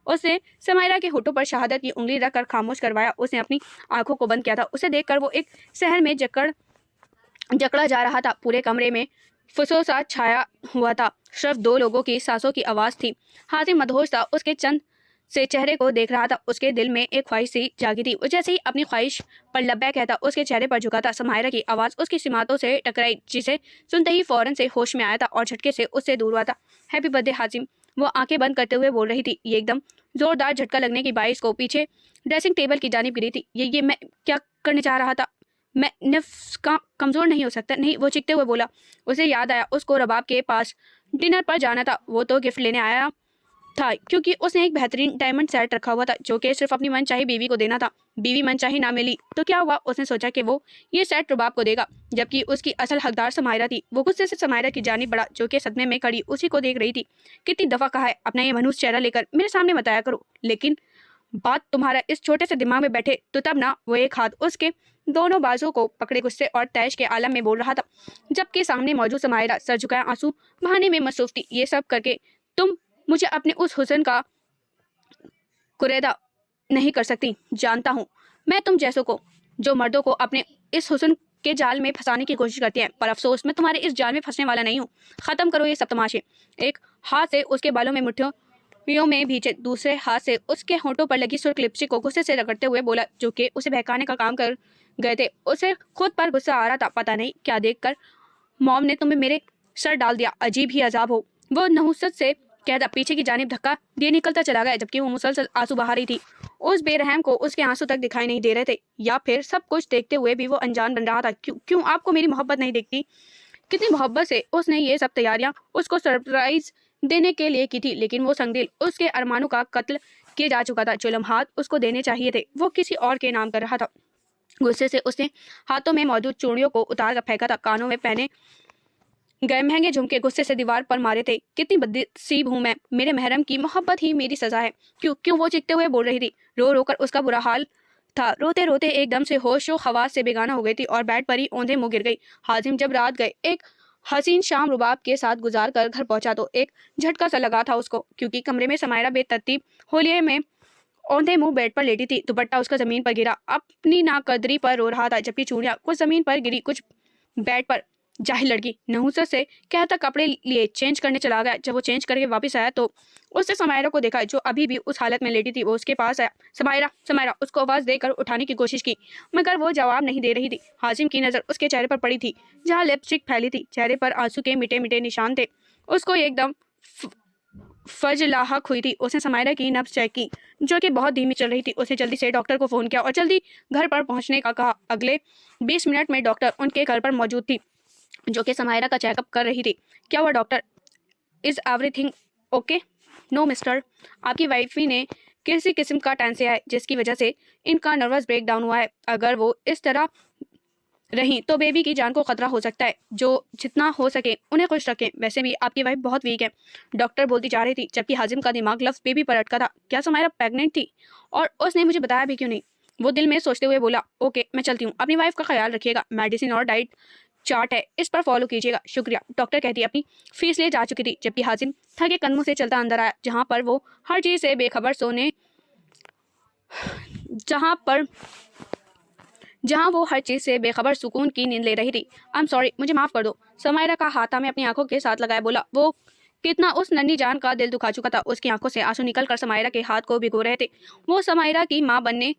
اس نے سمائرہ کے ہونٹوں پر شہادت کی انگلی رکھ کر خاموش کروایا۔ اس نے اپنی آنکھوں کو بند کیا تھا، اسے دیکھ کر وہ ایک شہر میں جکڑا جا رہا تھا۔ پورے کمرے میں فسو سا چھایا ہوا تھا، صرف دو لوگوں کی سانسوں کی آواز تھی۔ حازم مدہوش تھا، اس کے چند سے چہرے کو دیکھ رہا تھا۔ اس کے دل میں ایک خواہش سی جاگی تھی، وہ جیسے ہی اپنی خواہش پر لبیک کہتا اس کے چہرے پر جھکا تھا۔ سمائرہ کی آواز اس کی سماعتوں سے ٹکرائی، جسے سنتے ہی فوراً سے ہوش میں آیا تھا اور جھٹکے سے اس سے دور ہوا تھا۔ ہیپی برتھ ڈے حازم، وہ آنکھیں بند کرتے ہوئے بول رہی تھی۔ یہ ایک دم زوردار جھٹکا لگنے کی باعث کو پیچھے ڈریسنگ ٹیبل کی جانب گری تھی۔ یہ میں کیا کرنے چاہ رہا تھا؟ میں نفس کا کمزور نہیں ہو سکتا، نہیں، وہ چیختے ہوئے بولا۔ اسے یاد آیا اس کو رباب کے پاس ڈنر پر جانا تھا، وہ تو گفٹ لینے آیا تھا کیونکہ اس نے ایک بہترین ڈائمنڈ سیٹ رکھا ہوا تھا جو کہ صرف اپنی من چاہی بیوی کو دینا تھا۔ بیوی من چاہی نہ ملی تو کیا ہوا؟ اس نے سوچا کہ وہ یہ سیٹ رباب کو دے گا، جبکہ اس کی اصل حقدار سمائرہ تھی۔ وہ غصے سے سمائرہ کی جانب بڑھا جو کہ صدمے میں کھڑی اسی کو دیکھ رہی تھی۔ کتنی دفعہ کہا ہے اپنا یہ منحوس چہرہ لے کر میرے سامنے مت آیا کرو، لیکن بات تمہارا اس چھوٹے سے دماغ میں بیٹھے تو تب نہ۔ وہ ایک ہاتھ اس کے دونوں بازو کو پکڑے غصے اور طیش کے عالم میں بول رہا تھا، جبکہ سامنے موجود سمائرہ سر جھکائے آنسو بہانے میں مصروف تھی۔ یہ سب کر کے تم مجھے اپنے اس حسن کا قریدہ نہیں کر سکتی۔ جانتا ہوں میں تم جیسوں کو، جو مردوں کو اپنے اس حسن کے جال میں پھنسانے کی کوشش کرتے ہیں، پر افسوس میں تمہارے اس جال میں پھنسنے والا نہیں ہوں۔ ختم کرو یہ سب تماشے۔ ایک ہاتھ سے اس کے بالوں میں مٹھیوں میں بھیجے، دوسرے ہاتھ سے اس کے ہونٹوں پر لگی سرخ لپسٹک کو غصے سے رگڑتے ہوئے بولا، جو کہ اسے بہکانے کا کام کر گئے تھے۔ اسے خود پر غصہ آ رہا تھا، پتہ نہیں کیا دیکھ کر موم نے تمہیں میرے سر ڈال دیا، عجیب ہی عذاب ہو، وہ نحوست سے کہتا پیچھے کی جانب دھکا دیے نکلتا چلا گیا، جبکہ وہ مسلسل آنسو بہا رہی تھی۔ اس بے رحم کو اس کے آنسو تک دکھائی نہیں دے رہے تھے، یا پھر سب کچھ دیکھتے ہوئے بھی وہ انجان بن رہا تھا۔ کیوں آپ کو میری محبت نہیں دیکھتی؟ کتنی محبت سے اس نے یہ سب تیاریاں اس کو سرپرائز دینے کے لیے کی تھی، لیکن وہ سنگ دل اس کے ارمانوں کا قتل کیے جا چکا تھا۔ جو لمحات اس کو دینے چاہیے تھے وہ کسی اور کے نام کر رہا تھا۔ غصے سے اس نے ہاتھوں میں موجود چوڑیوں کو اتار کر پھینکا تھا، کانوں میں پہنے گئے مہنگے جھمکے غصے سے دیوار پر مارے تھے۔ کتنی بدنصیب ہوں میں، میرے محرم کی محبت ہی میری سزا ہے۔ کیوں وہ چیختے ہوئے بول رہی تھی۔ رو رو کر اس کا برا حال تھا، روتے روتے ایک دم سے ہوش و حواس سے بیگانہ ہو گئی تھی اور بیڈ پر ہی اوندھے منہ گر گئی۔ حازم جب رات گئے ایک حسین شام رباب کے ساتھ گزار کر گھر پہنچا تو ایک جھٹکا سا لگا تھا اس کو، کیونکہ کمرے میں سمائرہ بے ترتیب ہولیے میں اوندھے منہ بیڈ پر لیٹی تھی۔ دوپٹہ اس کا زمین پر گرا اپنی ناقدری پر رو رہا تھا، جبکہ چوڑیاں کچھ زمین پر گری کچھ بیڈ پر۔ جاہل لڑکی، نحوست سے کہتا کپڑے لیے چینج کرنے چلا گیا۔ جب وہ چینج کر کے واپس آیا تو اس نے سمائرہ کو دیکھا جو ابھی بھی اس حالت میں لیٹی تھی۔ وہ اس کے پاس آیا، سمائرہ اس کو آواز دے کر اٹھانے کی کوشش کی، مگر وہ جواب نہیں دے رہی تھی۔ حازم کی نظر اس کے چہرے پر پڑی تھی جہاں لپسٹک پھیلی تھی، چہرے پر آنسو کے مٹے مٹے نشان تھے۔ اس کو ایک دم फर्ज लाहक हुई थी। उसने समायरा की नब्ज चेक की जो कि बहुत धीमी चल रही थी। उसने जल्दी से डॉक्टर को फ़ोन किया और जल्दी घर पर पहुंचने का कहा। अगले 20 मिनट में डॉक्टर उनके घर पर मौजूद थी जो कि समायरा का चेकअप कर रही थी। क्या हुआ doctor? Is everything okay? No mister, आपकी वाइफी ने किसी किस्म का टेंसिया है जिसकी वजह से इनका नर्वस ब्रेक डाउन हुआ है। अगर वो इस तरह रही तो बेबी की जान को खतरा हो सकता है। जो जितना हो सके उन्हें खुश रखें। वैसे भी आपकी वाइफ बहुत वीक है, डॉक्टर बोलती जा रही थी जबकि हाजिम का दिमाग लफ्ज़ बेबी पर अटका था। क्या समायरा प्रेग्नेंट थी और उसने मुझे बताया भी क्यों नहीं? वो दिल में सोचते हुए बोला, ओके मैं चलती हूँ, अपनी वाइफ का ख्याल रखिएगा। मेडिसिन और डाइट चार्ट है, इस पर फॉलो कीजिएगा। शुक्रिया। डॉक्टर कहती अपनी फीस लिए जा चुकी थी जबकि हाजिम थके कदमों से चलता अंदर आया जहाँ पर वो हर चीज़ से बेखबर सोने जहाँ वो हर चीज़ से बेखबर सुकून की नींद ले रही थी। आई एम सॉरी, मुझे माफ़ कर दो। समायरा का हाथ में अपनी आंखों के साथ लगाए बोला। वो कितना उस नन्ही जान का दिल दुखा चुका था। उसकी आंखों से आंसू निकल कर समायरा के हाथ को भिगो रहे थे। वो समायरा की माँ बनने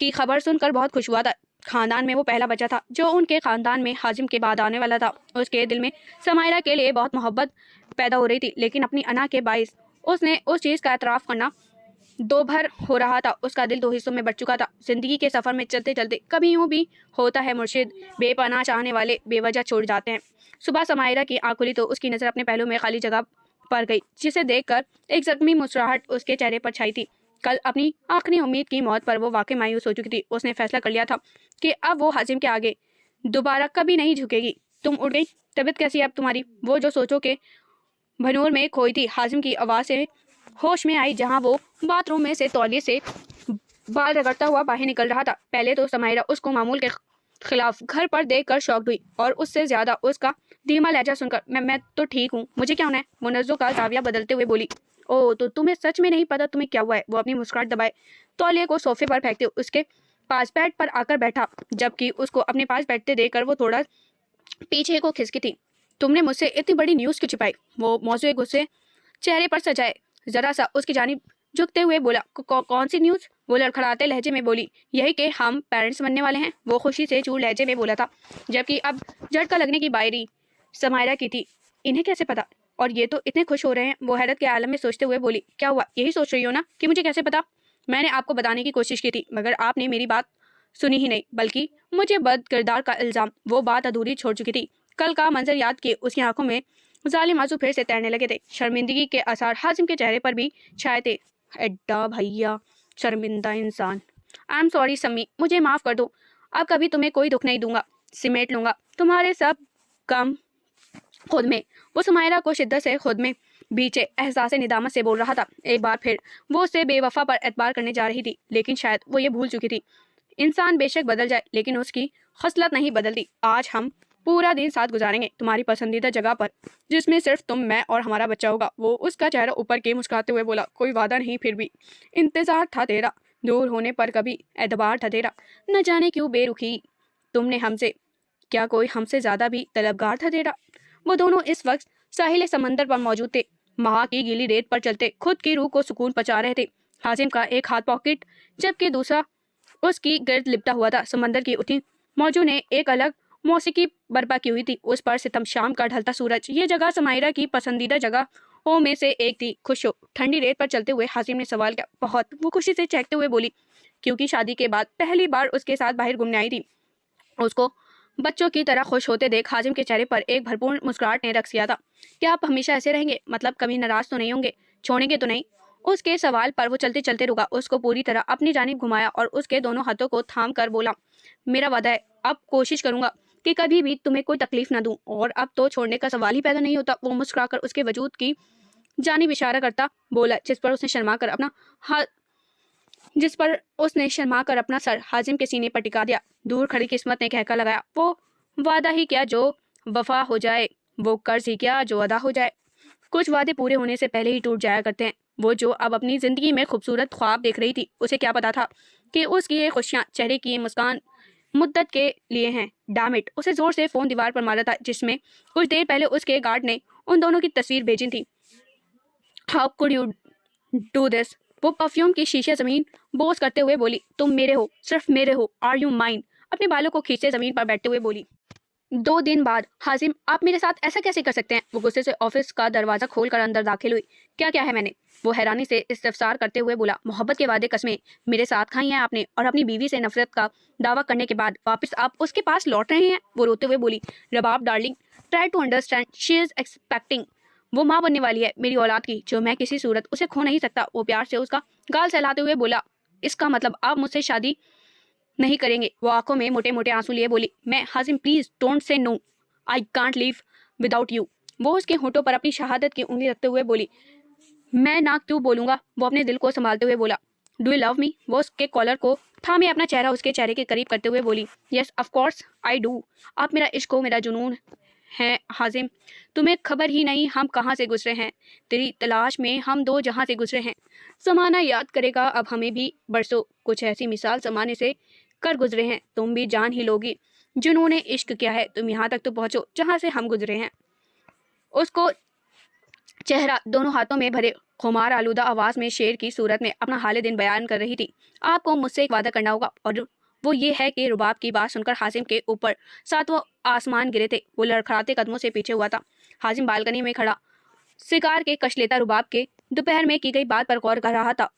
की खबर सुनकर बहुत खुश हुआ था। खानदान में वो पहला बच्चा था जो उनके खानदान में हाजिम के बाद आने वाला था। उसके दिल में समायरा के लिए बहुत मोहब्बत पैदा हो रही थी, लेकिन अपनी अना के बाइस उसने उस चीज़ का एतराफ़ करना दो भर हो रहा था। उसका दिल दो हिस्सों में बट चुका था। जिंदगी के सफ़र में चलते चलते कभी यूँ भी होता है मुर्शिद, बेपनाह चाहने वाले बेवजह छोड़ जाते हैं। सुबह समायरा की आँख खुली तो उसकी नज़र अपने पहलू में खाली जगह पर गई जिसे देखकर एक ज़ख्मी मुस्कुराहट उसके चेहरे पर छाई थी। कल अपनी आखिरी उम्मीद की मौत पर वो वाकई मायूस हो चुकी थी। उसने फैसला कर लिया था कि अब वो हाजिम के आगे दोबारा कभी नहीं झुकेगी। तुम उठ गई? तबीयत कैसी है अब तुम्हारी? वो जो सोचो के भनूर में खोई थी हाजिम की आवाज़ से होश में आई जहां वो बाथरूम में से तौलिए से बाल रगड़ता हुआ बाहर निकल रहा था। पहले तो समायरा उसको मामूल के खिलाफ घर पर देखकर शॉक्ड हुई और उससे ज़्यादा उसका धीमा लहजा सुनकर। मैं तो ठीक हूँ, मुझे क्या होना है? मुनज़्ज़ो का जाविया बदलते हुए बोली। ओह, तो तुम्हें सच में नहीं पता तुम्हें क्या हुआ है? वो अपनी मुस्कुराहट दबाए तौलिए को सोफे पर फेंकते उसके पास बेड पर आकर बैठा जबकि उसको अपने पास बैठते देखकर वो थोड़ा पीछे को खिसकी थी। तुमने मुझसे इतनी बड़ी न्यूज़ क्यों छिपाई? वो मौजूद गुस्से चेहरे पर सजाए जरा सा उसकी जानिब झुकते हुए बोला। कौन सी न्यूज़? वो लड़खड़ाते लहजे में बोली। यही कि हम पेरेंट्स बनने वाले हैं। वो खुशी से चूर लहजे में बोला था जबकि अब झटका लगने की बारी समायरा की थी। इन्हें कैसे पता? और ये तो इतने खुश हो रहे हैं। वो हैरत के आलम में सोचते हुए बोली। क्या हुआ? यही सोच रही हो ना कि मुझे कैसे पता? मैंने आपको बताने की कोशिश की थी मगर आपने मेरी बात सुनी ही नहीं, बल्कि मुझे बद किरदार का इल्ज़ाम। वो बात अधूरी छोड़ चुकी थी। कल का मंजर याद किए उसकी आंखों में जालिम आंसू फिर से तैरने लगे थे। शर्मिंदगी के आसार हाजिम के चेहरे पर भी छाए थे। एड्डा भैया, शर्मिंदा इंसान। आई एम सॉरी सम्मी, मुझे माफ़ कर दो। अब कभी तुम्हें कोई दुख नहीं दूंगा। सिमेट लूंगा तुम्हारे सब काम खुद में। वो समायरा को शिद्दत से खुद में बीचे एहसास निदामत से बोल रहा था। एक बार फिर वो उससे बेवफा पर एतबार करने जा रही थी, लेकिन शायद वो ये भूल चुकी थी इंसान बेशक बदल जाए लेकिन उसकी खसलत नहीं बदलती। आज हम पूरा दिन साथ गुजारेंगे तुम्हारी पसंदीदा जगह पर जिसमें सिर्फ तुम, मैं और हमारा बच्चा होगा। वो उसका चेहरा ऊपर के मुस्कुराते हुए बोला। कोई वादा नहीं, फिर भी इंतजार था तेरा। दूर होने पर कभी एतबार था तेरा। न जाने क्यों बेरुखी तुमने हमसे, क्या कोई हमसे ज़्यादा भी तलबगार था तेरा? वो दोनों इस वक्त साहिल समंदर पर मौजूद थे, महा की गीली रेत पर चलते खुद की रूह को सुकून पहुंचा रहे थे। हाजिम का एक हाथ पॉकेट जबकि दूसरा उसकी गर्द लिपटा हुआ था। समंदर की उठी मौजू ने एक अलग मौसीकी बर्पा की हुई थी, उस पर सितम शाम का ढलता सूरज। ये जगह समायरा की पसंदीदा जगहों में से एक थी। खुश हो? ठंडी रेत पर चलते हुए हाजिम ने सवाल किया। बहुत। वो खुशी से चहकते हुए बोली, क्योंकि शादी के बाद पहली बार उसके साथ बाहर घूमने आई थी। उसको बच्चों की तरह खुश होते देख हाजिम के चेहरे पर एक भरपूर मुस्कुराहट ने रक्स किया था। क्या आप हमेशा ऐसे रहेंगे? मतलब कभी नाराज तो नहीं होंगे? छोड़ेंगे तो नहीं? उसके सवाल पर वो चलते चलते रुका, उसको पूरी तरह अपनी जानिब घुमाया और उसके दोनों हाथों को थाम कर बोला। मेरा वादा है, अब कोशिश करूंगा कि कभी भी तुम्हें कोई तकलीफ ना दूं, और अब तो छोड़ने का सवाल ही पैदा नहीं होता। वो मुस्कुराकर उसके वजूद की जानिब इशारा करता बोला, जिस पर उसने शर्मा कर अपना सर हाजिम के सीने पर टिका दिया। दूर खड़ी किस्मत ने कहकर लगाया। वो वादा ही क्या जो वफा हो जाए, वो कर्ज ही क्या जो अदा हो जाए। कुछ वादे पूरे होने से पहले ही टूट जाया करते हैं। वो जो अब अपनी जिंदगी में खूबसूरत ख्वाब देख रही थी, उसे क्या पता था कि उसकी ये खुशियां, चेहरे की ये मुस्कान मुद्दत के लिए हैं। डामिट, उसे जोर से फोन दीवार पर मारा था जिसमें कुछ देर पहले उसके गार्ड ने उन दोनों की तस्वीर भेजी थी। How could you do this? वो परफ्यूम की शीशे जमीन बोस करते हुए बोली। तुम मेरे हो, सिर्फ मेरे हो। Are you mine? अपने बालों को खींचते जमीन पर बैठते हुए बोली। 2 दिन बाद हाजिम, आप मेरे साथ ऐसा कैसे कर सकते हैं? वो गुस्से से ऑफिस का दरवाजा खोलकर अंदर दाखिल हुई। क्या क्या है मैंने? वो हैरानी से इस्तफसार करते हुए बोला। मोहब्बत के वादे कस्में मेरे साथ खाई हैं आपने, और अपनी बीवी से नफरत का दावा करने के बाद वापस आप उसके पास लौट रहे हैं। वो रोते हुए बोली, Rubab darling, try to understand, she is expecting. वो माँ बनने वाली है मेरी औलाद की, जो मैं किसी सूरत उसे खो नहीं सकता। वो प्यार से उसका गाल सहलाते हुए बोला, इसका मतलब आप मुझसे शादी नहीं करेंगे? वो आंखों में मोटे मोटे आंसू लिए बोली, मैं Hazim please don't say no, I can't live without you. वो उसके होठों पर अपनी शहादत की उंगली रखते हुए बोली, मैं ना क्यों बोलूंगा? वो अपने दिल को संभालते हुए बोला, डू यू लव मी? वो उसके कॉलर को थामे अपना चेहरा उसके चेहरे के करीब करते हुए बोली, yes of course I do. आप मेरा इश्क हो, मेरा जुनून है हाजिम। तुम्हें खबर ही नहीं हम कहाँ से गुजरे हैं। तेरी तलाश में हम 2 जहाँ से गुजरे हैं। ज़माना याद करेगा अब हमें भी बरसों, कुछ ऐसी मिसाल ज़माने से कर गुजरे हैं, तुम भी जान ही लोगी जुनून इश्क क्या है। तुम यहाँ तक तो पहुँचो जहाँ से हम गुजरे हैं। उसको चेहरा दोनों हाथों में भरे खुमार आलूदा आवाज़ में शेर की सूरत में अपना हाल दिन बयान कर रही थी। आपको मुझसे एक वादा करना होगा, और वो ये है कि रुबाब की बात सुनकर हाजिम के ऊपर 7वां आसमान गिरे थे। वो लड़खड़ाते कदमों से पीछे हुआ था। हाजिम बालकनी में खड़ा शिकार के कश लेता रुबाब के दोपहर में की गई बात पर गौर कर रहा था।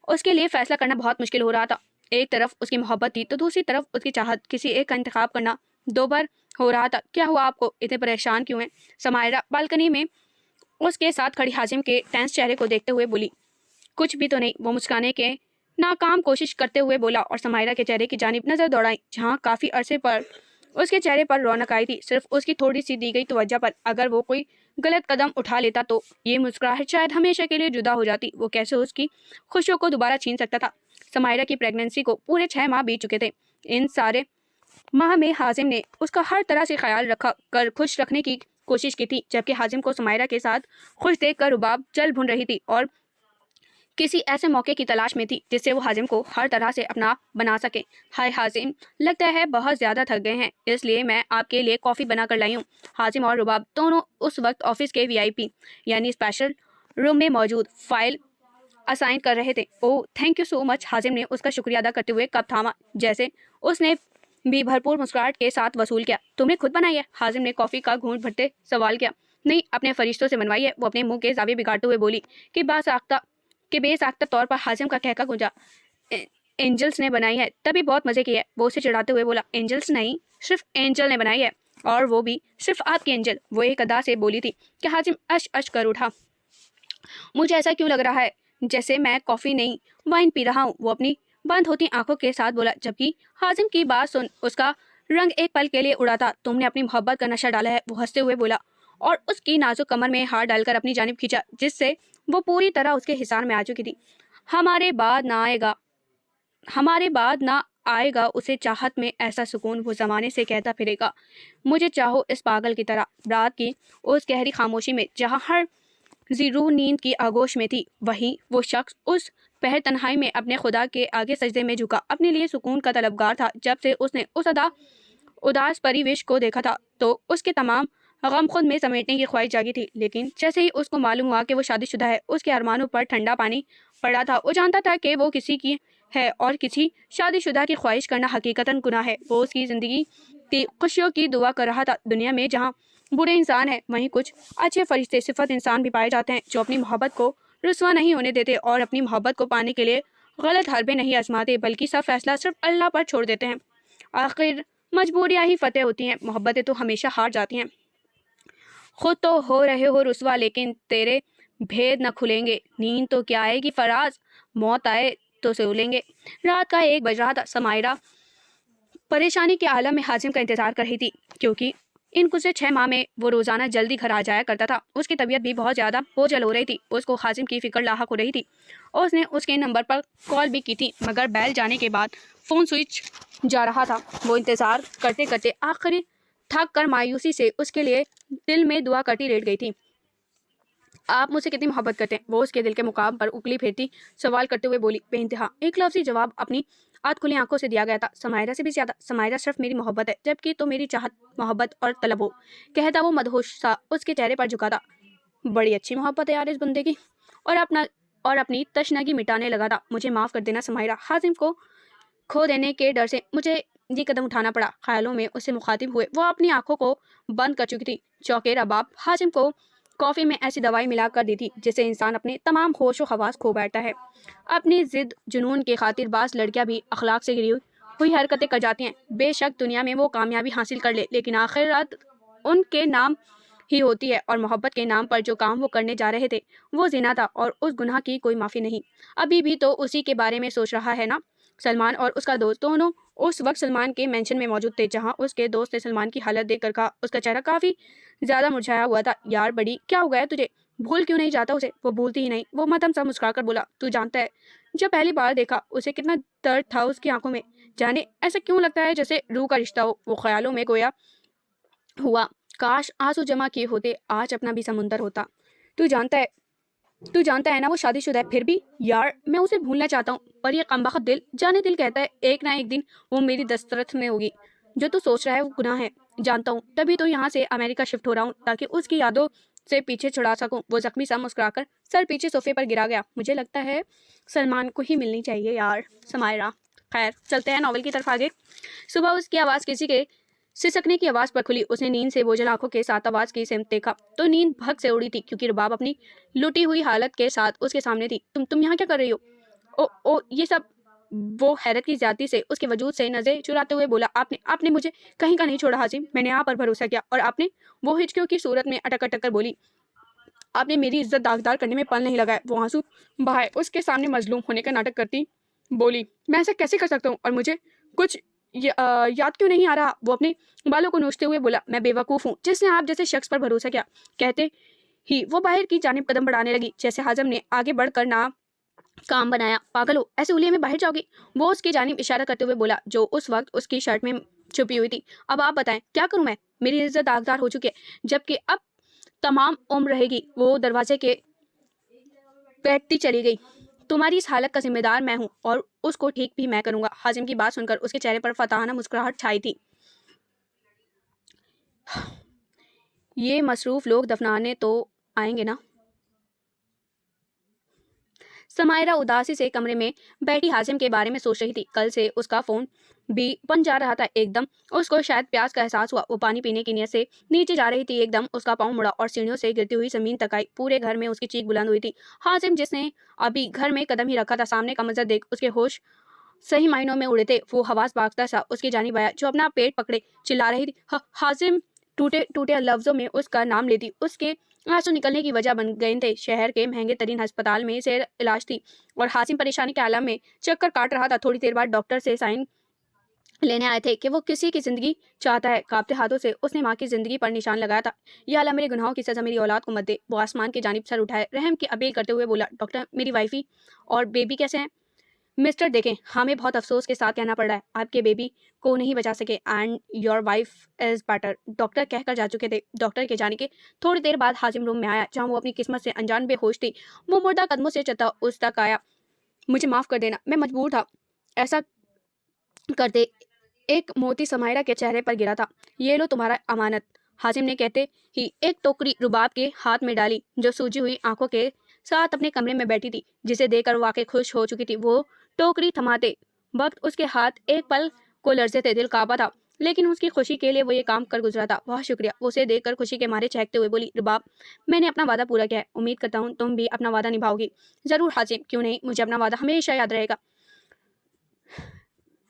उसके लिए फैसला करना बहुत मुश्किल हो रहा था। एक तरफ उसकी मोहब्बत थी तो दूसरी तरफ उसकी चाहत। किसी एक का इंतखाब करना दो बार हो रहा था। क्या हुआ आपको? इतने परेशान क्यों हैं? समायरा बालकनी में उसके साथ खड़ी हाजिम के टेंस चेहरे को देखते हुए बोली, कुछ भी तो नहीं। वो मुस्काने के नाकाम कोशिश करते हुए बोला और समायरा के चेहरे की जानिब नजर दौड़ाई, जहाँ काफी अरसे पर उसके चेहरे पर रौनक आई थी, सिर्फ उसकी थोड़ी सी दी गई तवज्जो पर। अगर वो कोई गलत कदम उठा लेता तो ये मुस्कुराहट शायद हमेशा के लिए जुदा हो जाती। वो कैसे उसकी खुशियों को दोबारा छीन सकता था? समायरा की प्रेगनेंसी को पूरे 6 माह बीत चुके थे। इन सारे माह में हाजिम ने उसका हर तरह से ख्याल रखा कर खुश रखने की कोशिश की थी, जबकि हाजिम को समायरा के साथ खुश देखकर रुबाब जल भुन रही थी और किसी ऐसे मौके की तलाश में थी जिससे वो हाजिम को हर तरह से अपना बना सके। हाय हाजिम, लगता है बहुत ज़्यादा थक गए हैं, इसलिए मैं आपके लिए कॉफ़ी बना कर लाई हूँ। हाजिम और रुबाब दोनों उस वक्त ऑफिस के वीआईपी यानी स्पेशल रूम में मौजूद फाइल असाइन कर रहे थे। Oh thank you so much. Hazim ने उसका शुक्रिया अदा करते हुए कप थामा, जैसे उसने भी भरपूर मुस्कुराहट के साथ वसूल किया। तुमने खुद बनाई है? हाजिम ने कॉफ़ी का घूंट भरते सवाल किया। नहीं, अपने फरिश्तों से बनवाई है। वो अपने मुंह के जावे बिगाड़ते हुए बोली कि बेसाख्ता तौर पर हाजिम का कहका गूंजा। एंजल्स ने बनाई है, तभी बहुत मजे की है। वो उसे चिढ़ाते हुए बोला, एंजल्स नहीं, सिर्फ एंजल ने बनाई है, और वो भी सिर्फ आपकी एंजल। वो एक अदा से बोली थी कि हाजिम अश अश कर उठा। मुझे ऐसा क्यों लग रहा है जैसे मैं कॉफ़ी नहीं वाइन पी रहा हूँ? वो अपनी बंद होती आंखों के साथ बोला, जबकि हाजिम की बात सुन उसका रंग एक पल के लिए उड़ा था। तुमने अपनी मोहब्बत का नशा डाला है। वो हंसते हुए बोला और उसकी नाजुक कमर में हाथ डालकर अपनी जानिब खींचा, जिससे वो पूरी तरह उसके हिसार में आ चुकी थी। हमारे बाद ना आएगा हमारे बाद ना आएगा उसे चाहत में ऐसा सुकून, वो ज़माने से कहता फिरेगा, मुझे चाहो इस पागल की तरह। रात की उस गहरी खामोशी में जहाँ हर जीरू नींद की आगोश में थी, वहीं वो शख्स उस पहर तन्हाई में अपने खुदा के आगे सजदे में झुका, अपने लिए सुकून का तलबगार था। जब से उसने उस उदास परिवेश को देखा था तो उसके तमाम गम खुद में समेटने की ख्वाहिश जागी थी। लेकिन जैसे ही उसको मालूम हुआ कि वो शादीशुदा है, उसके अरमानों पर ठंडा पानी पड़ा था। वो जानता था कि वो किसी की है और किसी शादीशुदा की ख्वाहिश करना हकीकतन गुनाह है। वो उसकी ज़िंदगी की खुशियों की दुआ कर रहा था। दुनिया में जहाँ बुरे इंसान हैं, वहीं कुछ अच्छे फरिश्ते सिफत इंसान भी पाए जाते हैं, जो अपनी मोहब्बत को रुसवा नहीं होने देते और अपनी मोहब्बत को पाने के लिए गलत हरबे नहीं आजमाते, बल्कि सब फैसला सिर्फ अल्लाह पर छोड़ देते हैं। आखिर मजबूरियाँ ही फतेह होती हैं, मोहब्बतें तो हमेशा हार जाती हैं। खुद तो हो रहे हो रुसवा, लेकिन तेरे भेद न खुलेंगे। नींद तो क्या आएगी फराज, मौत आए तो सो लेंगे। रात का 1 बज रहा था। समायरा परेशानी के आलम में हाजिम का इंतजार कर रही थी, क्योंकि इन गुज़रे 6 माह में वो रोज़ाना जल्दी घर आ जाया करता था। उसकी तबीयत भी बहुत ज़्यादा बोझल हो रही थी। उसको हाजिम की फिक्र लाहक हो रही थी। उसने उसके नंबर पर कॉल भी की थी, मगर बैल जाने के बाद फ़ोन स्विच जा रहा था। वो इंतज़ार करते करते आखिरी थक कर मायूसी से उसके लिए दिल में दुआ करती लेट गई थी। आप मुझसे कितनी मोहब्बत करते हैं? वो उसके दिल के मुकाम पर उंगली फेरती सवाल करते हुए बोली। बेइंतहा एक लफ्ज़ी जवाब अपनी आध खुली आंखों से दिया गया था। समायरा से भी ज्यादा। समायरा सिर्फ मेरी मोहब्बत है, जबकि तो मेरी चाहत, मोहब्बत और तलब हो, कहता वो मदहोश सा उसके चेहरे पर झुका था। बड़ी अच्छी मोहब्बत है यार इस बंदे की। और अपनी तशनगी मिटाने लगा था। मुझे माफ़ कर देना समायरा, हाजिम को खो देने के डर से मुझे یہ قدم اٹھانا پڑا۔ خیالوں میں اسے مخاطب ہوئے وہ اپنی آنکھوں کو بند کر چکی تھی۔ چوکے رباب حازم کو کافی میں ایسی دوائی ملا کر دی تھی جس سے انسان اپنے تمام ہوش و حواس کھو بیٹھتا ہے۔ اپنی ضد جنون کی خاطر بعض لڑکیاں بھی اخلاق سے گری ہوئی حرکتیں کر جاتی ہیں۔ بے شک دنیا میں وہ کامیابی حاصل کر لے لیکن آخرت ان کے نام ہی ہوتی ہے، اور محبت کے نام پر جو کام وہ کرنے جا رہے تھے وہ زنا تھا، اور اس گناہ کی کوئی معافی نہیں۔ ابھی بھی تو اسی کے بارے میں سوچ رہا ہے نا؟ سلمان اور اس کا دوست دونوں اس وقت سلمان کے مینشن میں موجود تھے، جہاں اس کے دوست نے سلمان کی حالت دیکھ کر کہا۔ اس کا چہرہ کافی زیادہ مرجھایا ہوا تھا۔ یار بڑی، کیا ہو گیا تجھے؟ بھول کیوں نہیں جاتا اسے؟ وہ بھولتی ہی نہیں، وہ مدھم سا مسکرا کر بولا۔ تو جانتا ہے جب پہلی بار دیکھا اسے کتنا درد تھا اس کی آنکھوں میں؟ جانے ایسا کیوں لگتا ہے جیسے روح کا رشتہ ہو؟ وہ خیالوں میں گویا ہوا کاش آنسو جمع کیے ہوتے، آج اپنا بھی سمندر ہوتا۔ تو جانتا ہے نا وہ شادی شدہ ہے، پھر بھی یار میں اسے بھولنا چاہتا ہوں، پر یہ کمبخت دل جانے دل کہتا ہے ایک نہ ایک دن وہ میری دسترس میں ہوگی۔ جو تو سوچ رہا ہے وہ گناہ ہے، جانتا ہوں، تبھی تو یہاں سے امریکہ شفٹ ہو رہا ہوں تاکہ اس کی یادوں سے پیچھے چھڑا سکوں۔ وہ زخمی سا مسکرا کر سر پیچھے صوفے پر گرا گیا۔ مجھے لگتا ہے سلمان کو ہی ملنی چاہیے یار سمائرہ۔ خیر چلتے ہیں ناول کی طرف آگے۔ صبح اس کی آواز کسی کے سسکنے کی آواز پر کھلی۔ اس نے نیند سے بوجھل آنکھوں کے ساتھ آواز کی سمت دیکھا تو نیند بھگ سے اڑی تھی، کیونکہ رباب اپنی لٹی ہوئی حالت کے ساتھ اس کے سامنے تھی۔ تم یہاں کیا کر رہی ہو؟ او یہ سب؟ وہ حیرت کی زیادتی سے اس کے وجود سے نظریں چراتے ہوئے بولا۔ آپ نے مجھے کہیں کا نہیں چھوڑا حازم، میں نے آپ پر بھروسہ کیا، اور آپ نے؟ وہ ہچکیوں کی صورت میں اٹک اٹک کر بولی۔ آپ نے میری عزت داغدار کرنے میں پل نہیں لگایا۔ وہ آنسو بہائے اس کے سامنے مظلوم ہونے کا ناٹک کرتی بولی۔ میں ایسا کیسے کر سکتا ہوں، اور مجھے کچھ یاد کیوں نہیں آ رہا؟ وہ اپنے بالوں کو نوچتے ہوئے بولا۔ میں بے وقوف ہوں جس نے آپ جیسے شخص پر بھروسہ کیا۔ کہتے ہی وہ باہر کی جانب قدم بڑھانے لگی، جیسے حازم نے آگے بڑھ کر کام بنایا۔ پاگل ہو، ایسے اولیے میں باہر جاؤ گی؟ وہ اس کی جانب اشارہ کرتے ہوئے بولا، جو اس وقت اس کی شرٹ میں چھپی ہوئی تھی۔ اب آپ بتائیں کیا کروں میں؟ میری عزت داغدار ہو چکی ہے، جبکہ اب تمام عمر رہے گی۔ وہ دروازے کے بیٹھتی چلی گئی۔ تمہاری اس حالت کا ذمہ دار میں ہوں، اور اس کو ٹھیک بھی میں کروں گا۔ حازم کی بات سن کر اس کے چہرے پر فاتحانہ مسکراہٹ چھائی تھی۔ یہ مصروف لوگ دفنانے تو آئیں گے نا؟ سمائرہ اداسی سے کمرے میں بیٹھی حازم کے بارے میں سوچ رہی تھی۔ کل سے اس کا فون بھی بن جا رہا تھا۔ ایک دم اس کو شاید پیاس کا احساس ہوا۔ وہ پانی پینے کی نیت سے نیچے جا رہی تھی، ایک دم اس کا پاؤں مڑا اور سیڑھیوں سے گرتی ہوئی زمین تک آئی۔ پورے گھر میں اس کی چیخ بلند ہوئی تھی۔ حازم جس نے ابھی گھر میں قدم ہی رکھا تھا، سامنے کا منظر دیکھ اس کے ہوش صحیح معنوں میں اڑے تھے۔ وہ حواس باختہ سا اس کی جانب آیا جو اپنا پیٹ پکڑے چلا رہی تھی۔ حازم ٹوٹے ٹوٹے لفظوں میں اس کا نام لیتی اس کے آنسو نکلنے کی وجہ بن گئے تھے۔ شہر کے مہنگے ترین ہسپتال میں زیر علاج تھی اور حازم پریشانی کے عالم میں چکر کاٹ رہا تھا۔ تھوڑی دیر بعد ڈاکٹر سے سائن لینے آئے تھے کہ وہ کسی کی زندگی چاہتا ہے۔ کانپتے ہاتھوں سے اس نے ماں کی زندگی پر نشان لگایا تھا۔ یا اللہ میرے گناہوں کی سزا میری اولاد کو مت دے۔ وہ آسمان کی جانب سر اٹھائے رحم کی اپیل کرتے ہوئے بولا۔ ڈاکٹر میری وائفی اور بیبی کیسے ہیں؟ مسٹر دیکھیں، ہمیں بہت افسوس کے ساتھ کہنا پڑ رہا ہے آپ کے بیبی کو نہیں بچا سکے، and your wife is better, doctor کہہ کر جا چکے تھے۔ ڈاکٹر کے جانے کے تھوڑی دیر بعد حازم روم میں آیا جہاں وہ اپنی قسمت سے انجان بے ہوش تھی۔ وہ مردہ قدموں سے چلتا اس تک آیا۔ مجھے معاف کر دینا، میں مجبور تھا ایسا کرتے۔ ایک موتی سمائرہ کے چہرے پر گرا تھا۔ یہ لو تمہارا امانت، حازم نے کہتے ہی ایک ٹوکری رباب کے ہاتھ میں ڈالی جو سوجی ہوئی آنکھوں کے ساتھ اپنے کمرے میں بیٹھی تھی، جسے دیکھ کر واقعی خوش ہو چکی تھی۔ وہ ٹوکری تھماتے وقت اس کے ہاتھ ایک پل کو لرزے تھے، دل کانپا تھا، لیکن اس کی خوشی کے لیے وہ یہ کام کر گزرا تھا۔ بہت شکریہ، وہ اسے دیکھ کر خوشی کے مارے چہکتے ہوئے بولی۔ رباب میں نے اپنا وعدہ پورا کیا ہے، امید کرتا ہوں تم بھی اپنا وعدہ نبھاؤ گی۔ ضرور حازم، کیوں نہیں، مجھے اپنا وعدہ ہمیشہ یاد رہے گا۔